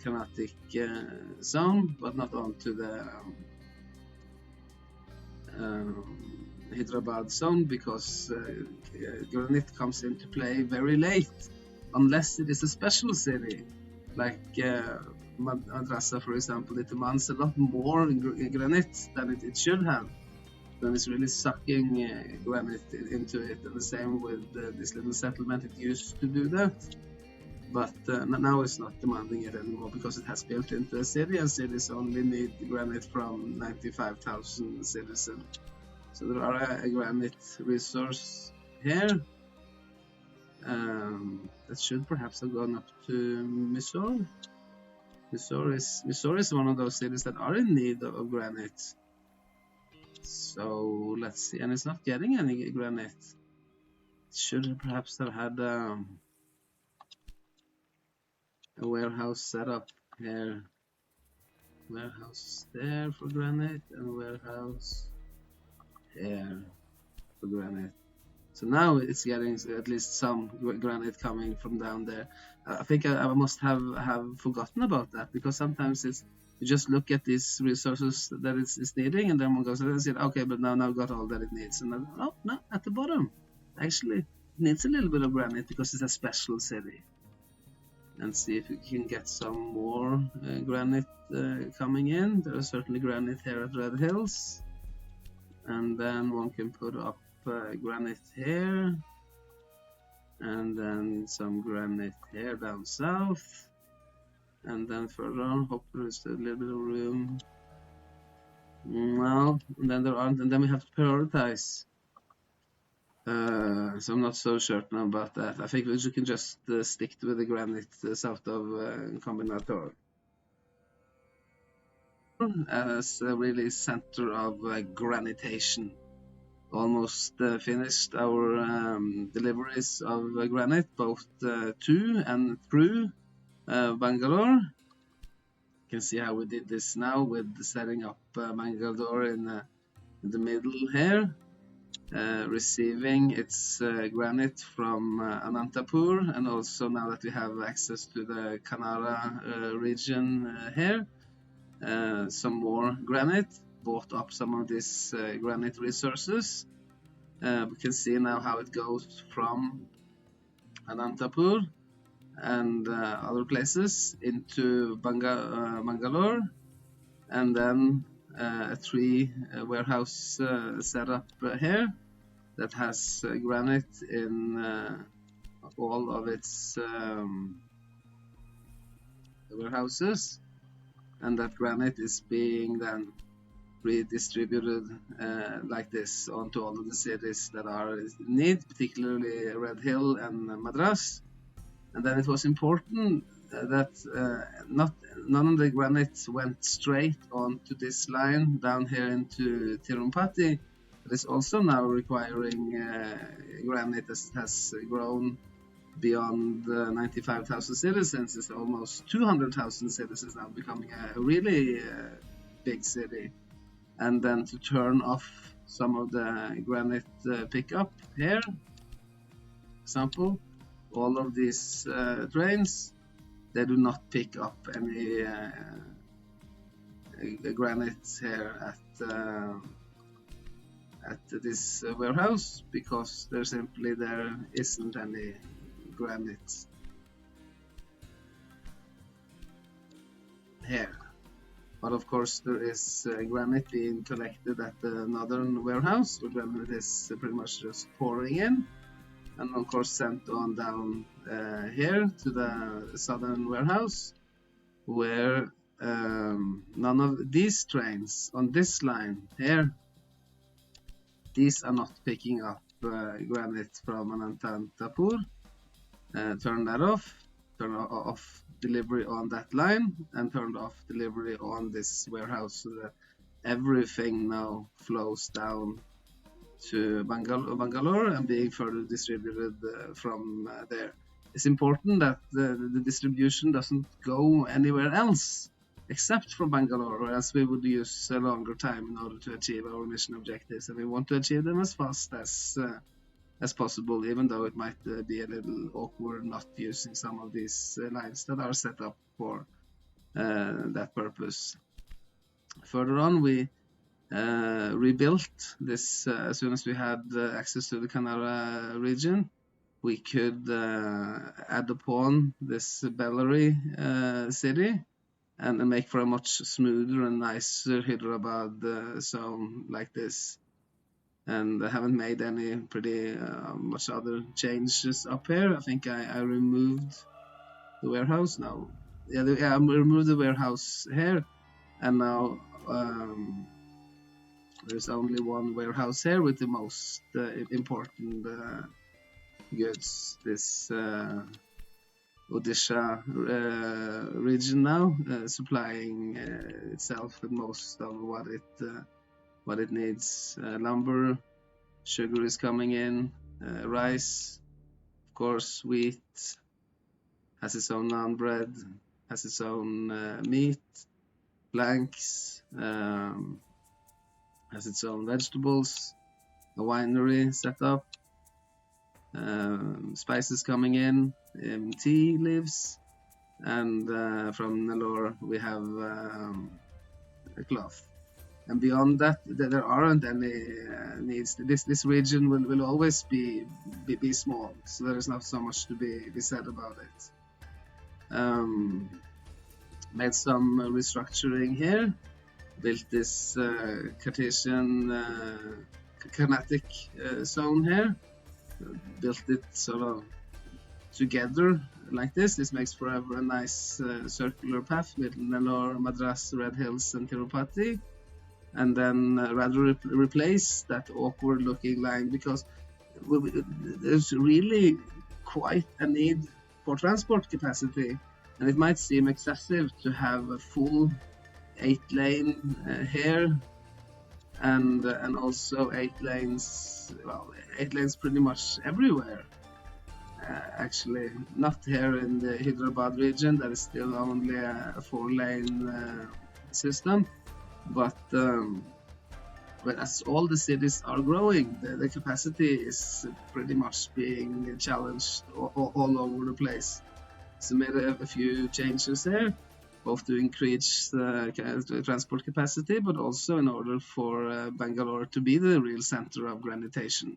Carnatic zone, but not onto the Hyderabad zone, because granite comes into play very late, unless it is a special city, like Madrasa, for example. It demands a lot more granite than it should have. Then it's really sucking granite into it, and the same with this little settlement. It used to do that, but now it's not demanding it anymore because it has built into a city, and cities only need granite from 95,000 citizens. So there are a granite resource here that should perhaps have gone up to Mysore. Mysore is one of those cities that are in need of granite. So let's see, and it's not getting any granite. It should perhaps have had a warehouse set up here. Warehouse there for granite, and warehouse here for granite. So now it's getting at least some granite coming from down there. I think I must have forgotten about that, because sometimes it's, you just look at these resources that it's needing, and then one goes and says, okay, but now I've got all that it needs. And then, oh no, at the bottom, actually it needs a little bit of granite because it's a special city. And see if we can get some more granite coming in. There is certainly granite here at Red Hills, and then one can put up granite here, and then some granite here down south, and then further on, hope there is a little bit of room. Well, and then there aren't, and then we have to prioritize. So I'm not so certain about that. I think we can just stick with the granite south of Combinator as a really center of granitation. Almost finished our deliveries of granite, both to and through Bangalore. You can see how we did this now with setting up Bangalore in the middle here. Receiving its granite from Anantapur, and also now that we have access to the Kanara region here, some more granite, bought up some of these granite resources. We can see now how it goes from Anantapur and other places into Bangalore, and then a three warehouse setup here that has granite in all of its warehouses, and that granite is being then redistributed like this onto all of the cities that are in need, particularly Red Hill and Madras. And then it was important that none of the granite went straight onto this line down here into Tirupati. It is also now requiring granite that has grown beyond 95,000 citizens. It's almost 200,000 citizens now, becoming a really big city. And then to turn off some of the granite pickup here, for example, all of these trains, they do not pick up any granite here at this warehouse, because there isn't any granite here. But of course there is granite being collected at the northern warehouse, where granite is pretty much just pouring in, and of course sent on down here to the southern warehouse, where none of these trains on this line here, these are not picking up granite from Anantapur. Turn that off, turn off delivery on that line, and turn off delivery on this warehouse, so that everything now flows down to Bangalore and being further distributed from there. It's important that the distribution doesn't go anywhere else except from Bangalore, or else we would use a longer time in order to achieve our mission objectives, and we want to achieve them as fast as possible, even though it might be a little awkward not using some of these lines that are set up for that purpose. Further on, we rebuilt this as soon as we had access to the Kannada region. We could add upon this Bellary city and make for a much smoother and nicer Hyderabad zone like this. And I haven't made any pretty much other changes up here. I think I removed the warehouse now. I removed the warehouse here, and now there's only one warehouse here with the most important goods. This Odisha region now supplying itself with most of what it needs. Lumber, sugar is coming in, rice, of course, wheat, has its own naan bread, has its own meat, planks, has its own vegetables, a winery set up, spices coming in, tea leaves, and from Nellore we have a cloth. And beyond that, there aren't any needs. This region will always be small, so there is not so much to be said about it. Made some restructuring here. Built this Carnatic zone here. Built it sort of together like this. This makes for a nice circular path with Nellore, Madras, Red Hills, and Tirupati. And then rather replace that awkward looking line, because there's really quite a need for transport capacity, and it might seem excessive to have a full 8-lane here and also 8 lanes, well, 8 lanes pretty much everywhere. Actually, not here in the Hyderabad region, that is still only a 4-lane system. But as all the cities are growing, the capacity is pretty much being challenged all over the place. So made a few changes there, both to increase the transport capacity, but also in order for Bangalore to be the real center of Granitation.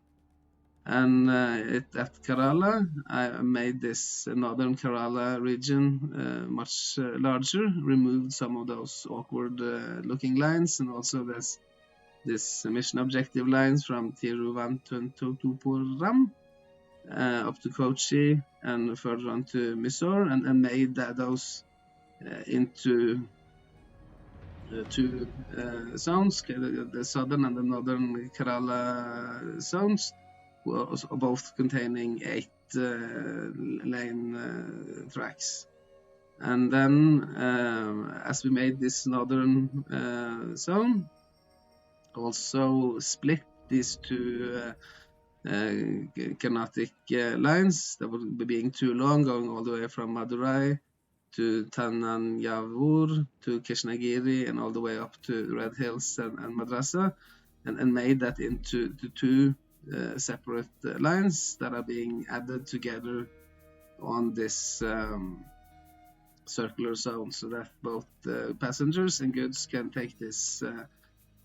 And at Kerala, I made this northern Kerala region much larger, removed some of those awkward looking lines, and also this mission objective lines from Tiruvananthapuram up to Kochi and further on to Mysore, and made those into two zones, the southern and the northern Kerala zones, both containing 8-lane tracks. And then as we made this northern zone, also split these two Carnatic lines that were being too long, going all the way from Madurai to Tananjavur to Krishnagiri and all the way up to Red Hills and Madrasa, and made that into two separate lines that are being added together on this circular zone, so that both passengers and goods can take this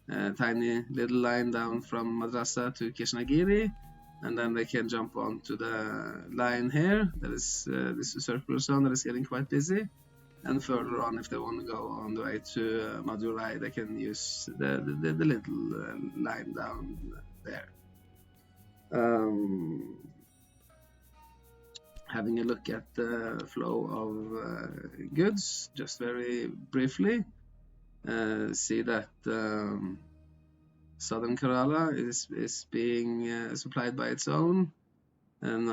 tiny little line down from Madrasa to Krishnagiri, and then they can jump onto the line here. That is this circular zone that is getting quite busy. And further on, if they want to go on the way to Madurai, they can use the little line down there. Having a look at the flow of goods, just very briefly, see that Southern Kerala is being supplied by its own and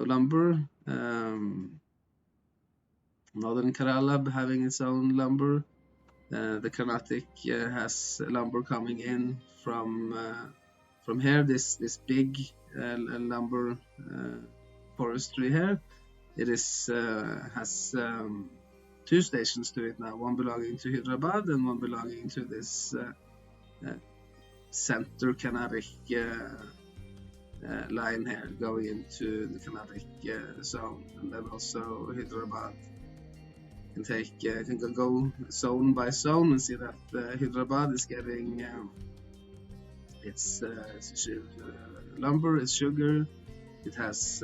lumber. Northern Kerala having its own lumber. The Carnatic has lumber coming in from here. This big lumber forestry here. It is has 2 stations to it now. One belonging to Hyderabad and one belonging to this center Carnatic line here, going into the Carnatic zone, and then also Hyderabad can take can go zone by zone and see that Hyderabad is getting its lumber, its sugar, it has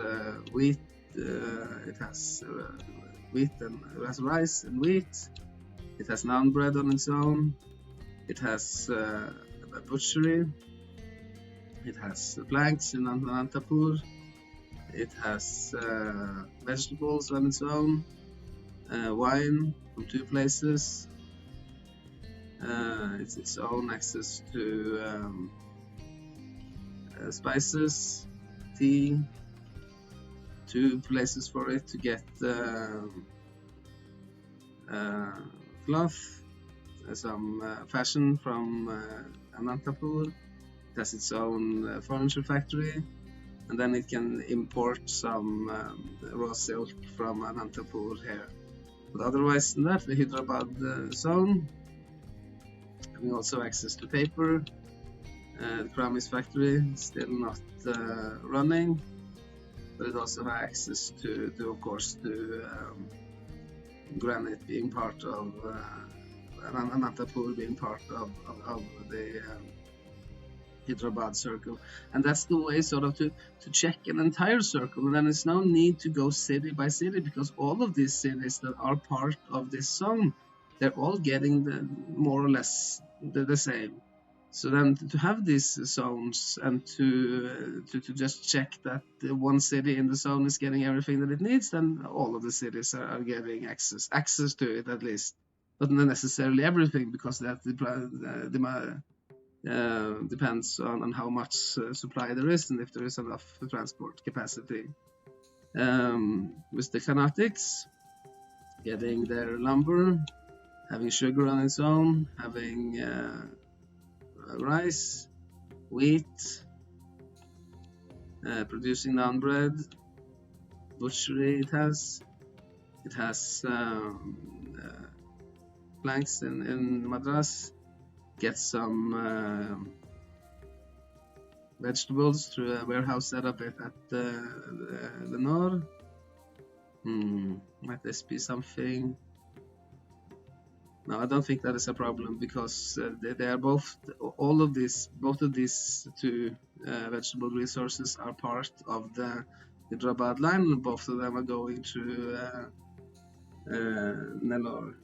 wheat, it has wheat and it has rice and wheat, it has naan bread on its own, it has a butchery, it has planks in Anantapur, it has vegetables on its own, wine from 2 places, it's its own access to spices, tea, 2 places for it to get cloth, some fashion from Anantapur. It has its own furniture factory, and then it can import some raw silk from Anantapur here. But otherwise than that, the Hyderabad zone, having also access to paper. The Kramis factory is still not running, but it also has access to of course, to granite being part of Anantapur being part of the Hyderabad circle, and that's the way sort of to check an entire circle. And then there's no need to go city by city, because all of these cities that are part of this zone, they're all getting more or less the same. So then to have these zones and to just check that one city in the zone is getting everything that it needs, then all of the cities are getting access to it at least, but not necessarily everything, because that depends on how much supply there is and if there is enough transport capacity. With the Carnatics getting their lumber, having sugar on its own, having rice, wheat, producing naan bread, butchery it has planks in Madras, gets some vegetables through a warehouse setup at Lenore. Might this be something? No, I don't think that is a problem, because they are both of these 2 vegetable resources are part of the Hyderabad line, and both of them are going to Nellore.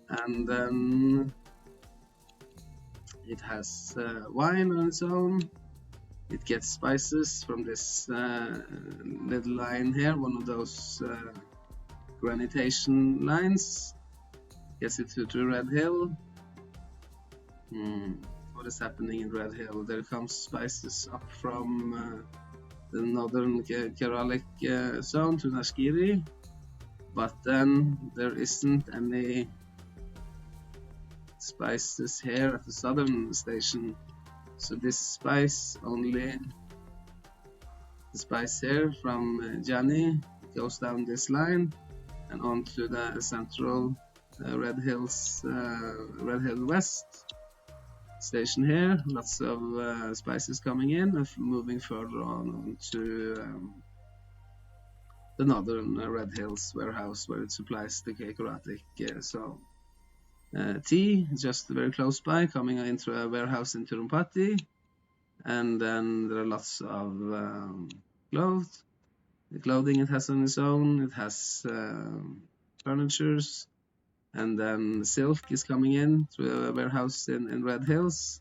And then it has wine on its own. It gets spices from this little line here, one of those Granitation lines. Gets it to Red Hill. What is happening in Red Hill? There comes spices up from the northern Kerala zone to Nashgiri, but then there isn't any spices here at the southern station. So this spice, only the spice here from Jani, goes down this line and onto the central Red Hill West station here. Lots of spices coming in and moving further on to the northern Red Hills warehouse, where it supplies the Karatic zone. tea just very close by, coming into a warehouse in Tirupati. And then there are lots of clothes. The clothing it has on its own. It has furnitures. And then silk is coming in through a warehouse in Red Hills,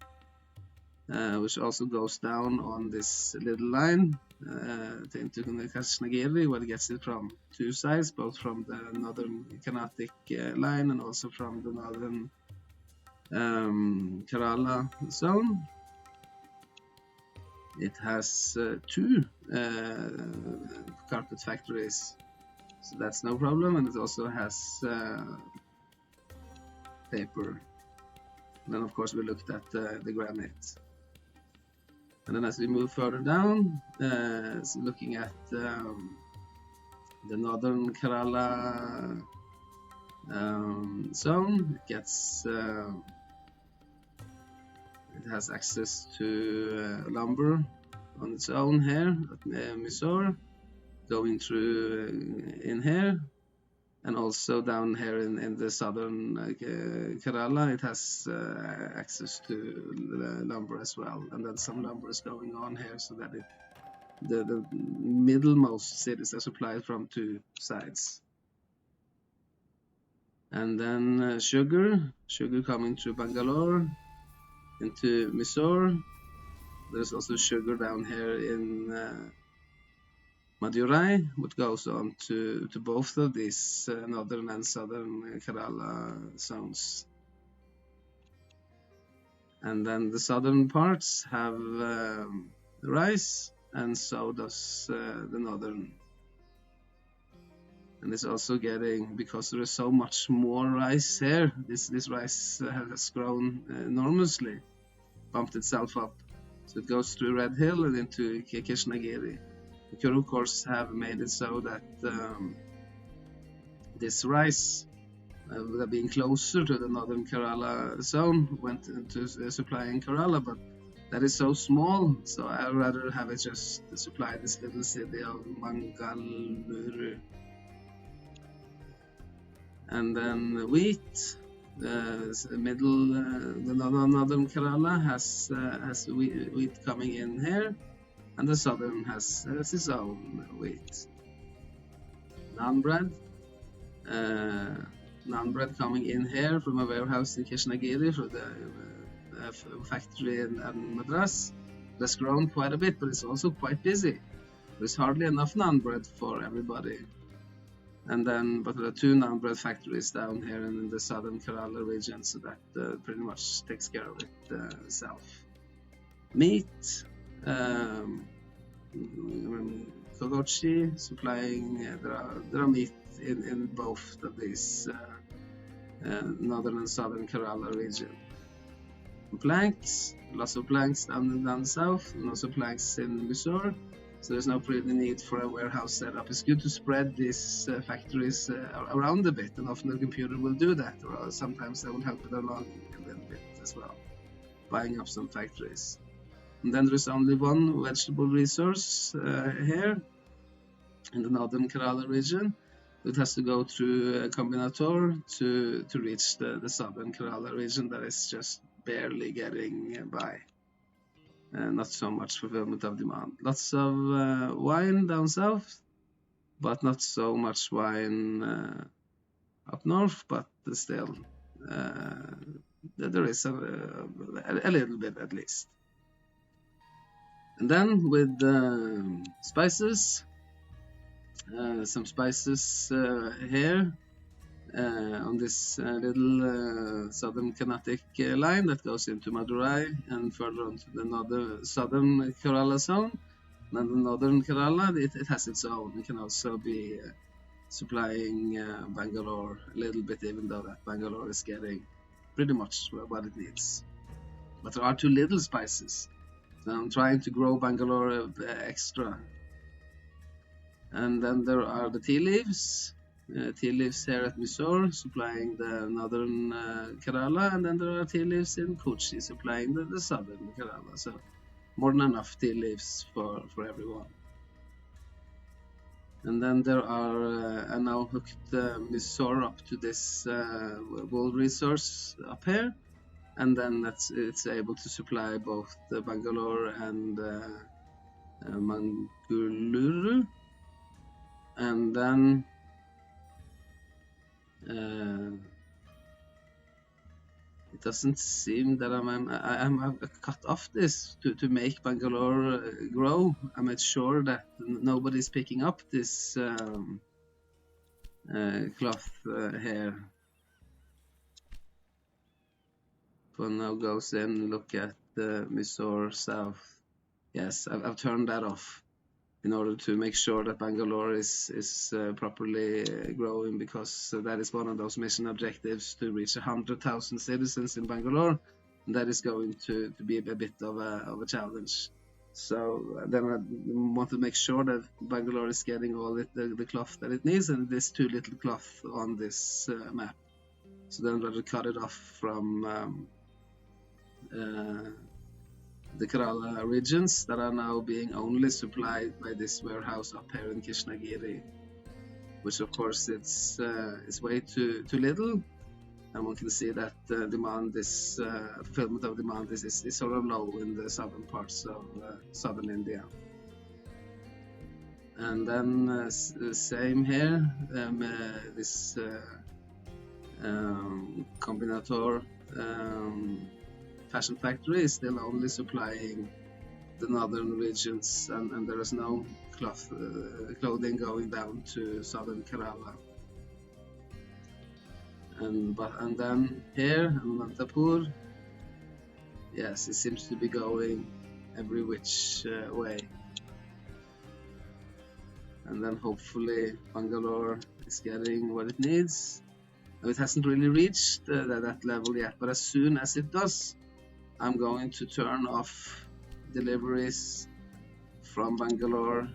which also goes down on this little line into Krishnagiri, where it gets it from two sides, both from the northern Carnatic line and also from the northern Kerala zone. It has two carpet factories, so that's no problem, and it also has paper. And then of course we looked at the granite. And then as we move further down, so looking at the northern Kerala zone, it gets it has access to lumber on its own here at Mysore, going through in here, and also down here in the southern Kerala, it has access to lumber as well. And then some lumber is going on here, so that the middlemost cities are supplied from two sides. And then sugar coming through Bangalore into Mysore. There's also sugar down here in Madurai, which goes on to both of these northern and southern Kerala zones. And then the southern parts have rice, and so does the northern. And it's also getting, because there is so much more rice here, this rice has grown enormously, bumped itself up. So it goes through Red Hill and into Krishnagiri. The Kuru, of course, have made it so that this rice, being closer to the northern Kerala zone, went into supplying Kerala, but that is so small, so I'd rather have it just supply this little city of Mangaluru. And then wheat, the northern Kerala has wheat coming in here, and the southern has its own wheat. Naan bread coming in here from a warehouse in Krishnagiri for the factory in Madras. That's grown quite a bit, but it's also quite busy. There's hardly enough naan bread for everybody. And then, but there are two naan bread factories down here in the southern Kerala region, so that pretty much takes care of it itself. Meat, Kogochi supplying, there are meat in both of these northern and southern Kerala region. Planks, lots of planks down south, and also planks in Mysore. So there's no really need for a warehouse setup. It's good to spread these factories around a bit, and often the computer will do that, or sometimes they will help it along a little bit as well, buying up some factories. And then there is only one vegetable resource here in the northern Kerala region. It has to go through a combinator to reach the southern Kerala region that is just barely getting by. Not so much fulfillment of demand. Lots of wine down south, but not so much wine up north, but still there is a little bit at least. And then with spices, some spices here on this little southern Carnatic line that goes into Madurai and further on to the southern Kerala zone. And then the northern Kerala, it has its own. It can also be supplying Bangalore a little bit, even though that Bangalore is getting pretty much what it needs. But there are too little spices, so I'm trying to grow Bangalore extra. And then there are the tea leaves here at Mysore supplying the northern Kerala, and then there are tea leaves in Kochi supplying the southern Kerala. So more than enough tea leaves for everyone. And then there are I now hooked Mysore up to this wool resource up here, and then it's able to supply both Bangalore and Mangaluru. And then it doesn't seem that I'm cut off this to make Bangalore grow. I made sure that nobody's picking up this cloth here. For now goes in, look at Mysore South. Yes, I've turned that off in order to make sure that Bangalore is properly growing, because that is one of those mission objectives, to reach 100,000 citizens in Bangalore. And that is going to be a bit of a challenge. So then I want to make sure that Bangalore is getting all the cloth that it needs, and there's too little cloth on this map. So then I'll cut it off from the Kerala regions that are now being only supplied by this warehouse up here in Krishnagiri, which of course it's way too little, and one can see that demand is fulfillment of demand is sort of low in the southern parts of southern India. And then same here, this combinator fashion factory is still only supplying the northern regions, and there is no clothing going down to southern Kerala. And then here, Anantapur, yes, it seems to be going every which way. And then hopefully Bangalore is getting what it needs. It hasn't really reached that level yet, but as soon as it does, I'm going to turn off deliveries from Bangalore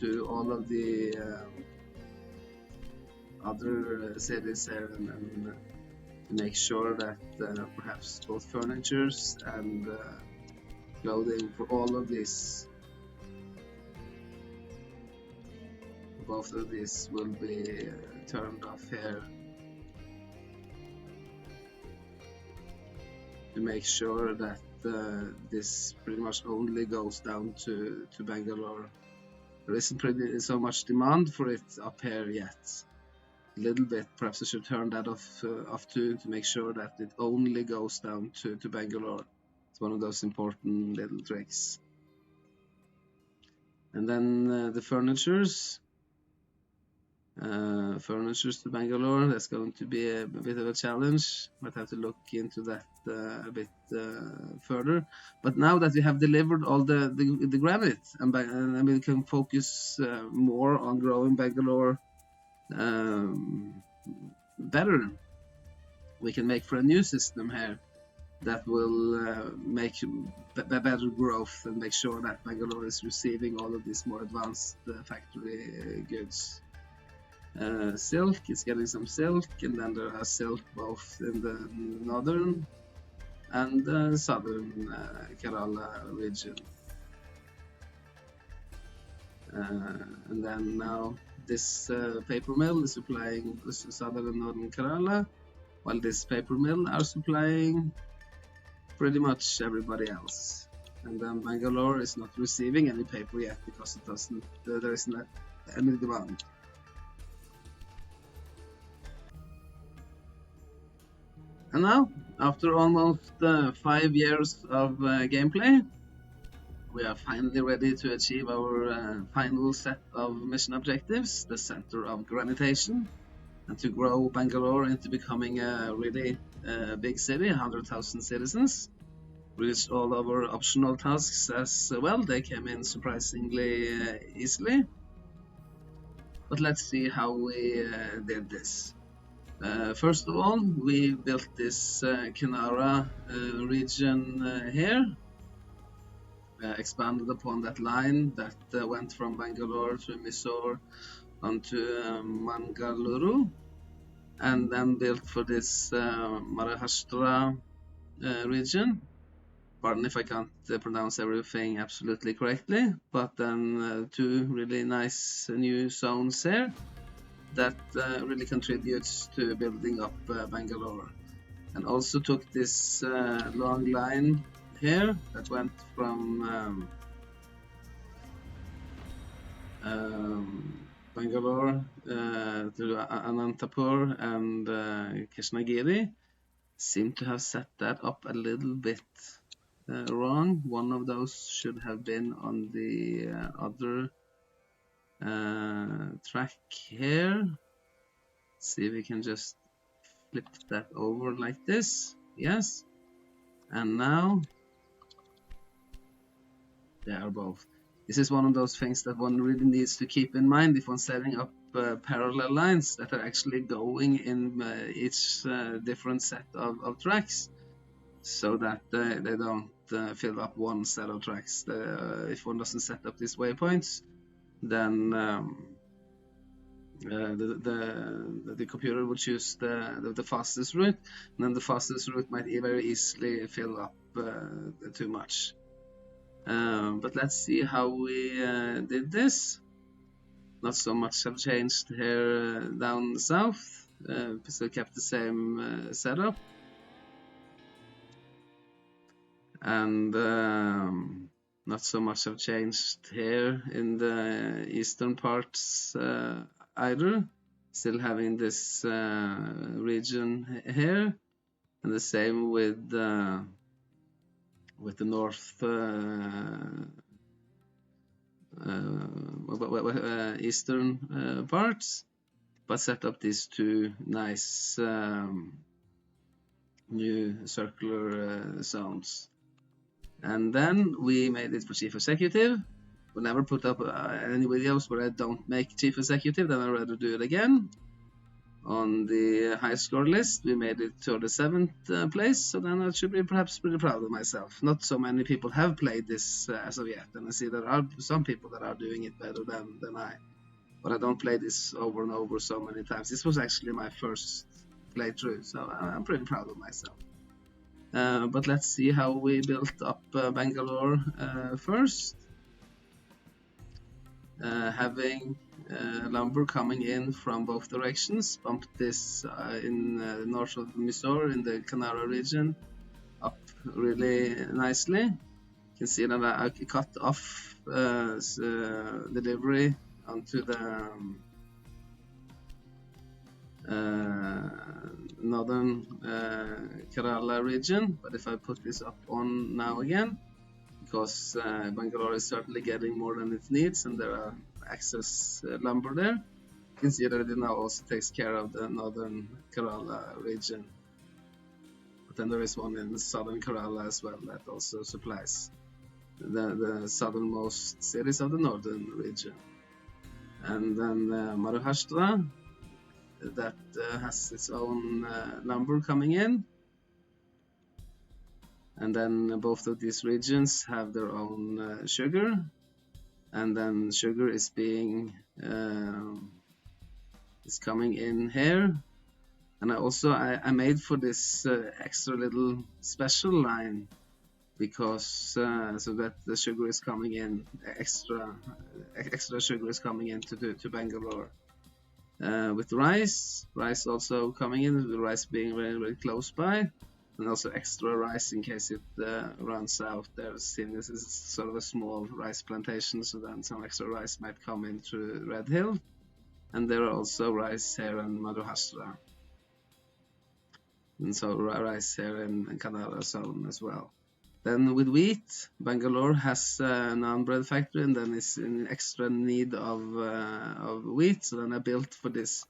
to all of the other cities here, and to make sure that perhaps both furnitures and clothing for all of these, both of these will be turned off here, to make sure that this pretty much only goes down to Bangalore. There isn't so much demand for it up here yet. A little bit, perhaps I should turn that off too, to make sure that it only goes down to Bangalore. It's one of those important little tricks. And then the furnitures to Bangalore, that's going to be a bit of a challenge. Might have to look into that a bit further. But now that we have delivered all the granite, and we can focus more on growing Bangalore better, we can make for a new system here that will make better growth and make sure that Bangalore is receiving all of these more advanced factory goods. Silk is getting some silk, and then there are silk both in the northern and southern Kerala region. And then now this paper mill is supplying southern and northern Kerala, while this paper mill are supplying pretty much everybody else. And then Bangalore is not receiving any paper yet because it doesn't. There isn't any demand. And now, after almost 5 years of gameplay, we are finally ready to achieve our final set of mission objectives, the center of Granitation, and to grow Bangalore into becoming a really big city, 100,000 citizens. Reached all our optional tasks as well. They came in surprisingly easily. But let's see how we did this. First of all, we built this Kanara region here, expanded upon that line that went from Bangalore to Mysore onto Mangaluru, and then built for this Maharashtra region, pardon if I can't pronounce everything absolutely correctly, but then 2 really nice new zones here that really contributes to building up Bangalore. And also took this long line here that went from Bangalore to Anantapur and Krishnagiri. Seem to have set that up a little bit wrong. One of those should have been on the other track here. See if we can just flip that over like this. Yes. And now they are both. This is one of those things that one really needs to keep in mind if one's setting up parallel lines that are actually going in each different set of tracks, so that they don't fill up one set of tracks. If one doesn't set up these waypoints, then the computer will choose the fastest route, and then the fastest route might very easily fill up too much. But let's see how we did this. Not so much have changed here down south, so kept the same setup. And not so much have changed here in the eastern parts either. Still having this region here, and the same with the north eastern parts, but set up these 2 nice new circular zones. And then we made it for Chief Executive. We'll never put up any videos where I don't make Chief Executive, then I'd rather do it again. On the high score list, we made it to the 7th place, so then I should be perhaps pretty proud of myself. Not so many people have played this as of yet, and I see there are some people that are doing it better than I. But I don't play this over and over so many times. This was actually my first playthrough, so I'm pretty proud of myself. But let's see how we built up Bangalore first. Having lumber coming in from both directions, bumped this in north of Mysore in the Kanara region up really nicely. You can see that I cut off delivery onto the northern Kerala region, but if I put this up on now again, because Bangalore is certainly getting more than it needs and there are excess lumber there, you can see that it now also takes care of the northern Kerala region. But then there is one in southern Kerala as well that also supplies the southernmost cities of the northern region. And then Maharashtra, that has its own lumber coming in. And then both of these regions have their own sugar, and then sugar is being is coming in here. And I made for this extra little special line, because so that the sugar is coming in, extra sugar is coming in to Bangalore. With rice also coming in, with rice being very, very close by, and also extra rice in case it runs out. This is sort of a small rice plantation, so then some extra rice might come in through Red Hill. And there are also rice here in Maharashtra, and so rice here in Kannada zone as well. Then with wheat, Bangalore has a non-bread factory, and then is in extra need of wheat. So then I built for this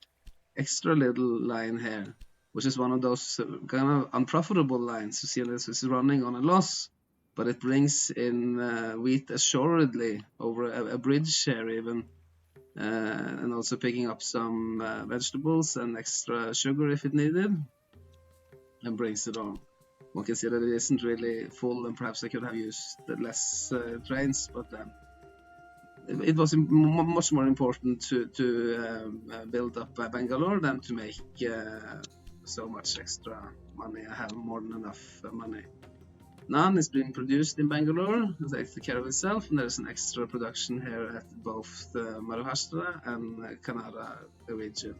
extra little line here, which is one of those kind of unprofitable lines. You see, this is running on a loss, but it brings in wheat assuredly over a bridge here even, and also picking up some vegetables and extra sugar if it needed, and brings it on. One can see that it isn't really full, and perhaps I could have used less trains, but it was much more important to build up Bangalore than to make so much extra money. I have more than enough money. None is being produced in Bangalore, it takes care of itself, and there's an extra production here at both the Maharashtra and Kannada region.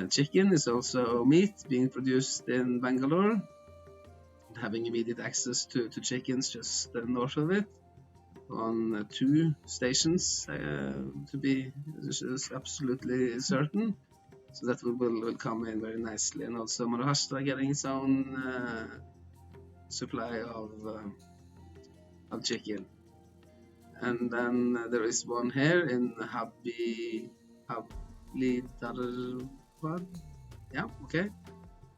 Chicken is also meat being produced in Bangalore, having immediate access to chickens just north of it on 2 stations, to be absolutely certain. So that will come in very nicely, and also Maharashtra getting its own supply of chicken. And then there is one here in Hablidarwad, yeah, okay,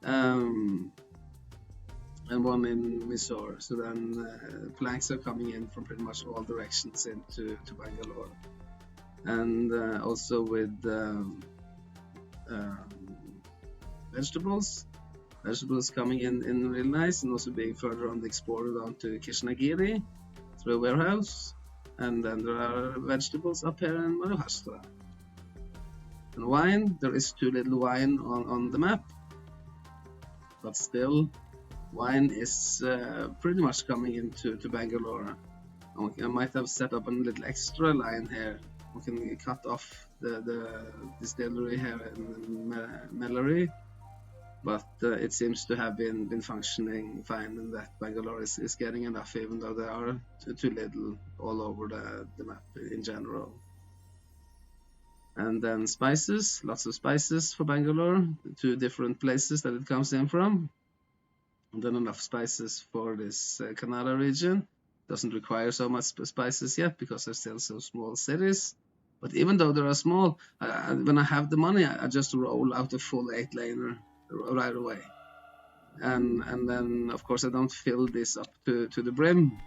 and one in Mysore. So then planks are coming in from pretty much all directions into Bangalore, and also with vegetables coming in real nice, and also being further on exported onto Krishnagiri through a warehouse. And then there are vegetables up here in Maharashtra. And wine, there is too little wine on the map, but still wine is pretty much coming into Bangalore. I might have set up a little extra line here. We can cut off the distillery here in Mellery, but it seems to have been functioning fine, and that Bangalore is getting enough, even though there are too little all over the map in general. And then spices, lots of spices for Bangalore, 2 different places that it comes in from. And then enough spices for this Kannada region. Doesn't require so much spices yet because they're still so small cities. But even though they are small, when I have the money, I just roll out a full 8-laner right away. And then, of course, I don't fill this up to the brim.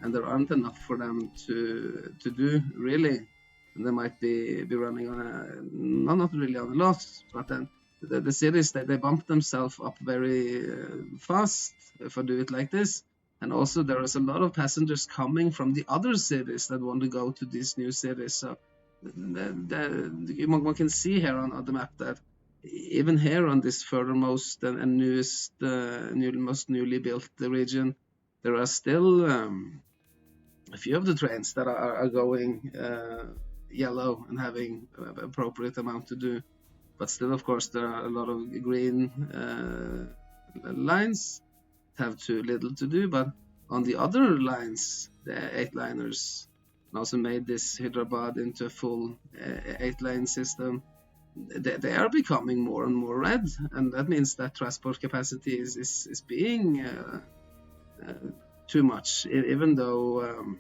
And there aren't enough for them to do, really. And they might be running on not really on a lot, but then the cities, they bump themselves up very fast if I do it like this. And also there is a lot of passengers coming from the other cities that want to go to these new cities. So one can see here on the map that even here on this furthermost and most newly built region, there are still a few of the trains that are going yellow and having appropriate amount to do, but still, of course, there are a lot of green lines that have too little to do. But on the other lines, the 8-liners, and also made this Hyderabad into a full 8-lane system, they are becoming more and more red, and that means that transport capacity is being too much, even though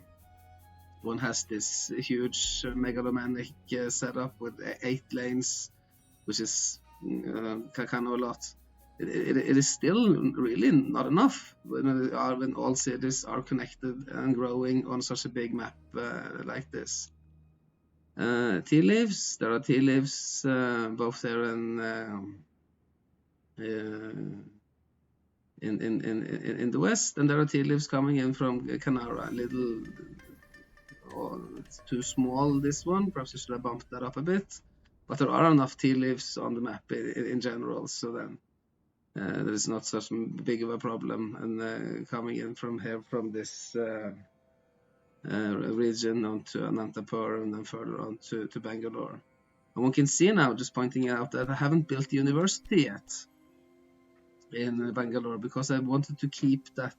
one has this huge megalomaniac setup with 8 lanes, which is kind of a lot. It is still really not enough when all cities are connected and growing on such a big map like this. Tea leaves, there are tea leaves both there and in the west, and there are tea leaves coming in from Kanara. It's too small, this one. Perhaps I should have bumped that up a bit. But there are enough tea leaves on the map in general, so then there is not such big of a problem. And coming in from here, from this region onto Anantapur and then further on to Bangalore. And one can see now, just pointing out, that I haven't built the university yet in Bangalore because I wanted to keep that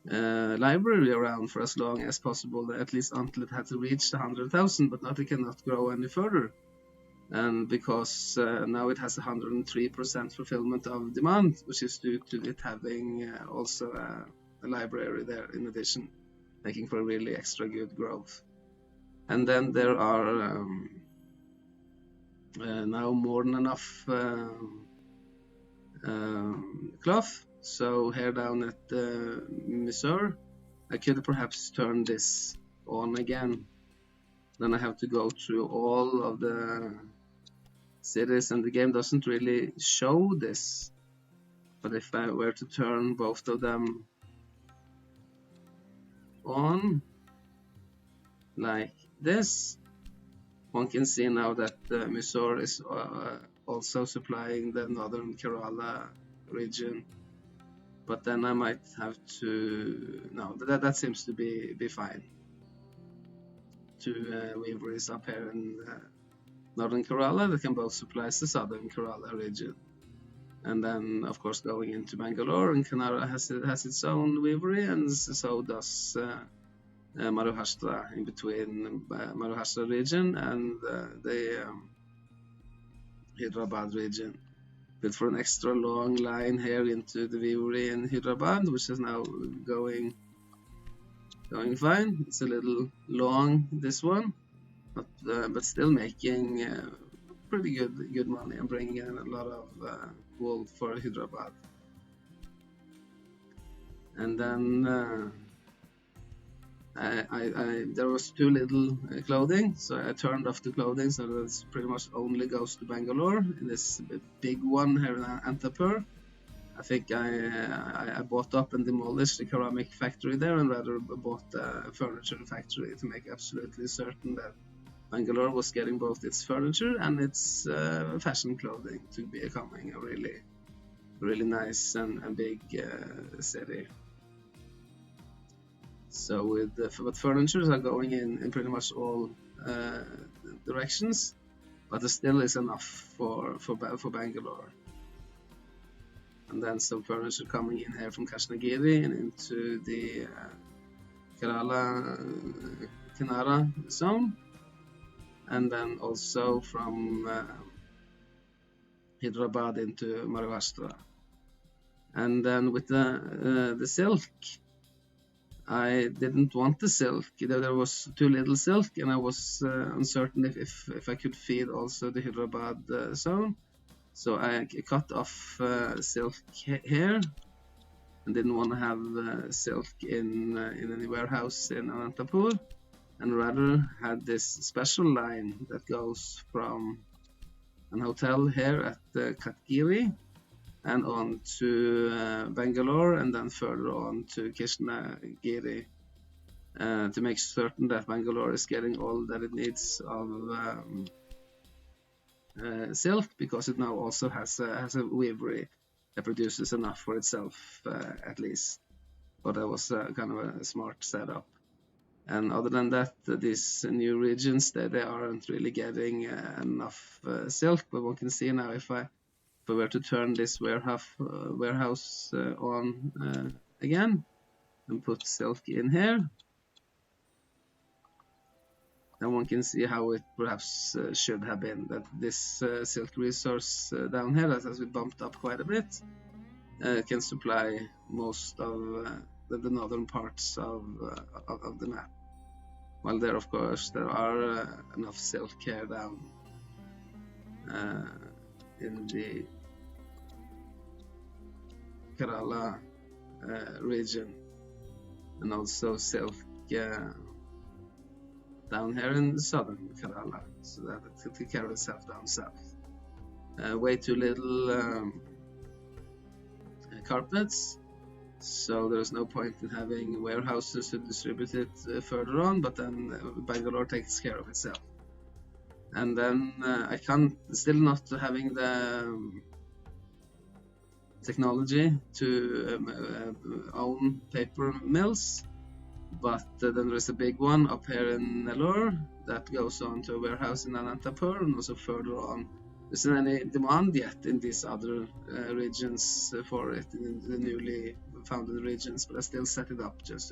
library around for as long as possible, at least until it had to reach the 100,000, but now it cannot grow any further. And because now it has 103% fulfillment of demand, which is due to it having also a library there in addition, making for really extra good growth. And then there are now more than enough cloth. So here down at Mysore, I could perhaps turn this on again. Then I have to go through all of the cities, and the game doesn't really show this. But if I were to turn both of them on like this, one can see now that Mysore is also supplying the northern Kerala region. but then I might have to. No, that seems to be fine. Two weaveries up here in northern Kerala that can both supply the southern Kerala region. And then, of course, going into Bangalore, and Kanara has its own weavery, and so does Maharashtra, in between Maharashtra region and the Hyderabad region. But for an extra long line here into the weavery in Hyderabad, which is now going fine. It's a little long, this one, but still making pretty good money and bringing in a lot of wool for Hyderabad. And then there was too little clothing, so I turned off the clothing, so that pretty much only goes to Bangalore in this big one here in Antapur. I think I bought up and demolished the ceramic factory there, and rather bought a furniture factory to make absolutely certain that Bangalore was getting both its furniture and its fashion clothing to becoming a really nice and big city. So but furnitures are going in pretty much all directions, but there still is enough for Bangalore. And then some furniture coming in here from Krishnagiri and into the Kerala Kanara zone, and then also from Hyderabad into Maharashtra. And then with the silk, I didn't want the silk. There was too little silk, and I was uncertain if I could feed also the Hyderabad zone. So I cut off silk here, and didn't want to have silk in any warehouse in Anantapur, and rather had this special line that goes from an hotel here at Katgiri and on to Bangalore, and then further on to Krishnagiri, to make certain that Bangalore is getting all that it needs of silk, because it now also has a weavery that produces enough for itself, at least. But that was kind of a smart setup. And other than that, these new regions, they aren't really getting enough silk. But one can see now, if I were to turn this warehouse on again and put silk in here, then one can see how it perhaps should have been, that this silk resource down here, that has been bumped up quite a bit, can supply most of the northern parts of the map. While there, of course, there are enough silk here down in the Kerala region, and also silk down here in southern Kerala, so that it can carry itself down south. Way too little carpets, so there's no point in having warehouses to distribute it further on, but then Bangalore takes care of itself. And then I can't, still not having the technology to own paper mills, but then there's a big one up here in Nellore that goes on to a warehouse in Anantapur, and also further on. There isn't any demand yet in these other regions for it, in the newly founded regions, but I still set it up just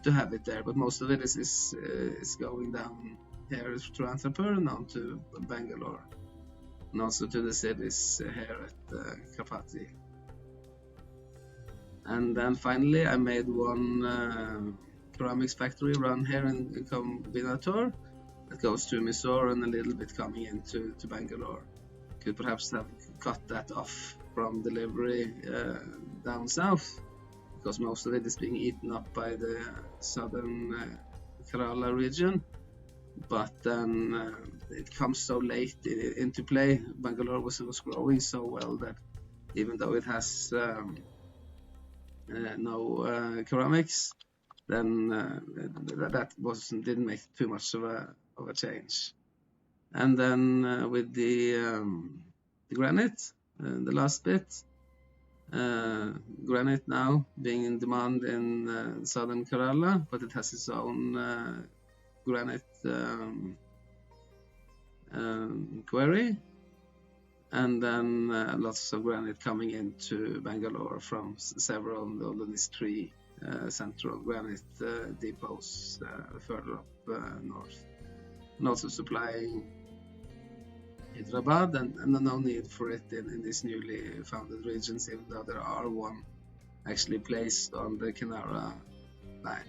to have it there. But most of it is going down here to Anantapur and on to Bangalore, and also to the cities here at Kapati. And then finally I made one ceramics factory run here in Combinator that goes to Mysore and a little bit coming into Bangalore. Could perhaps have cut that off from delivery down south, because most of it is being eaten up by the southern Kerala region. But then it comes so late into play. Bangalore was growing so well that even though it has no ceramics, then that didn't make too much of a change. And then with the granite, the last bit, Granite now being in demand in southern Kerala, but it has its own granite quarry, and then lots of granite coming into Bangalore from several of these three central granite depots further up north, and also supplying Hyderabad, and no need for it in this newly founded Regency, even though there are one actually placed on the Canara line.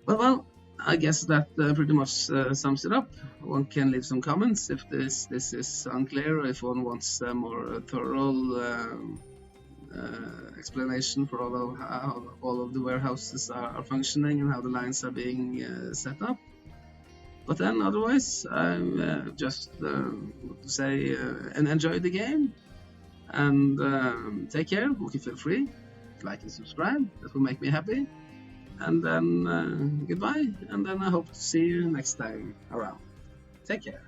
Well, I guess that pretty much sums it up. One can leave some comments if this is unclear, or if one wants a more thorough explanation for how all of the warehouses are functioning and how the lines are being set up. But then otherwise, I'm just want to say and enjoy the game, and take care. You can feel free, like and subscribe. That will make me happy. And then goodbye, and then I hope to see you next time around. Take care.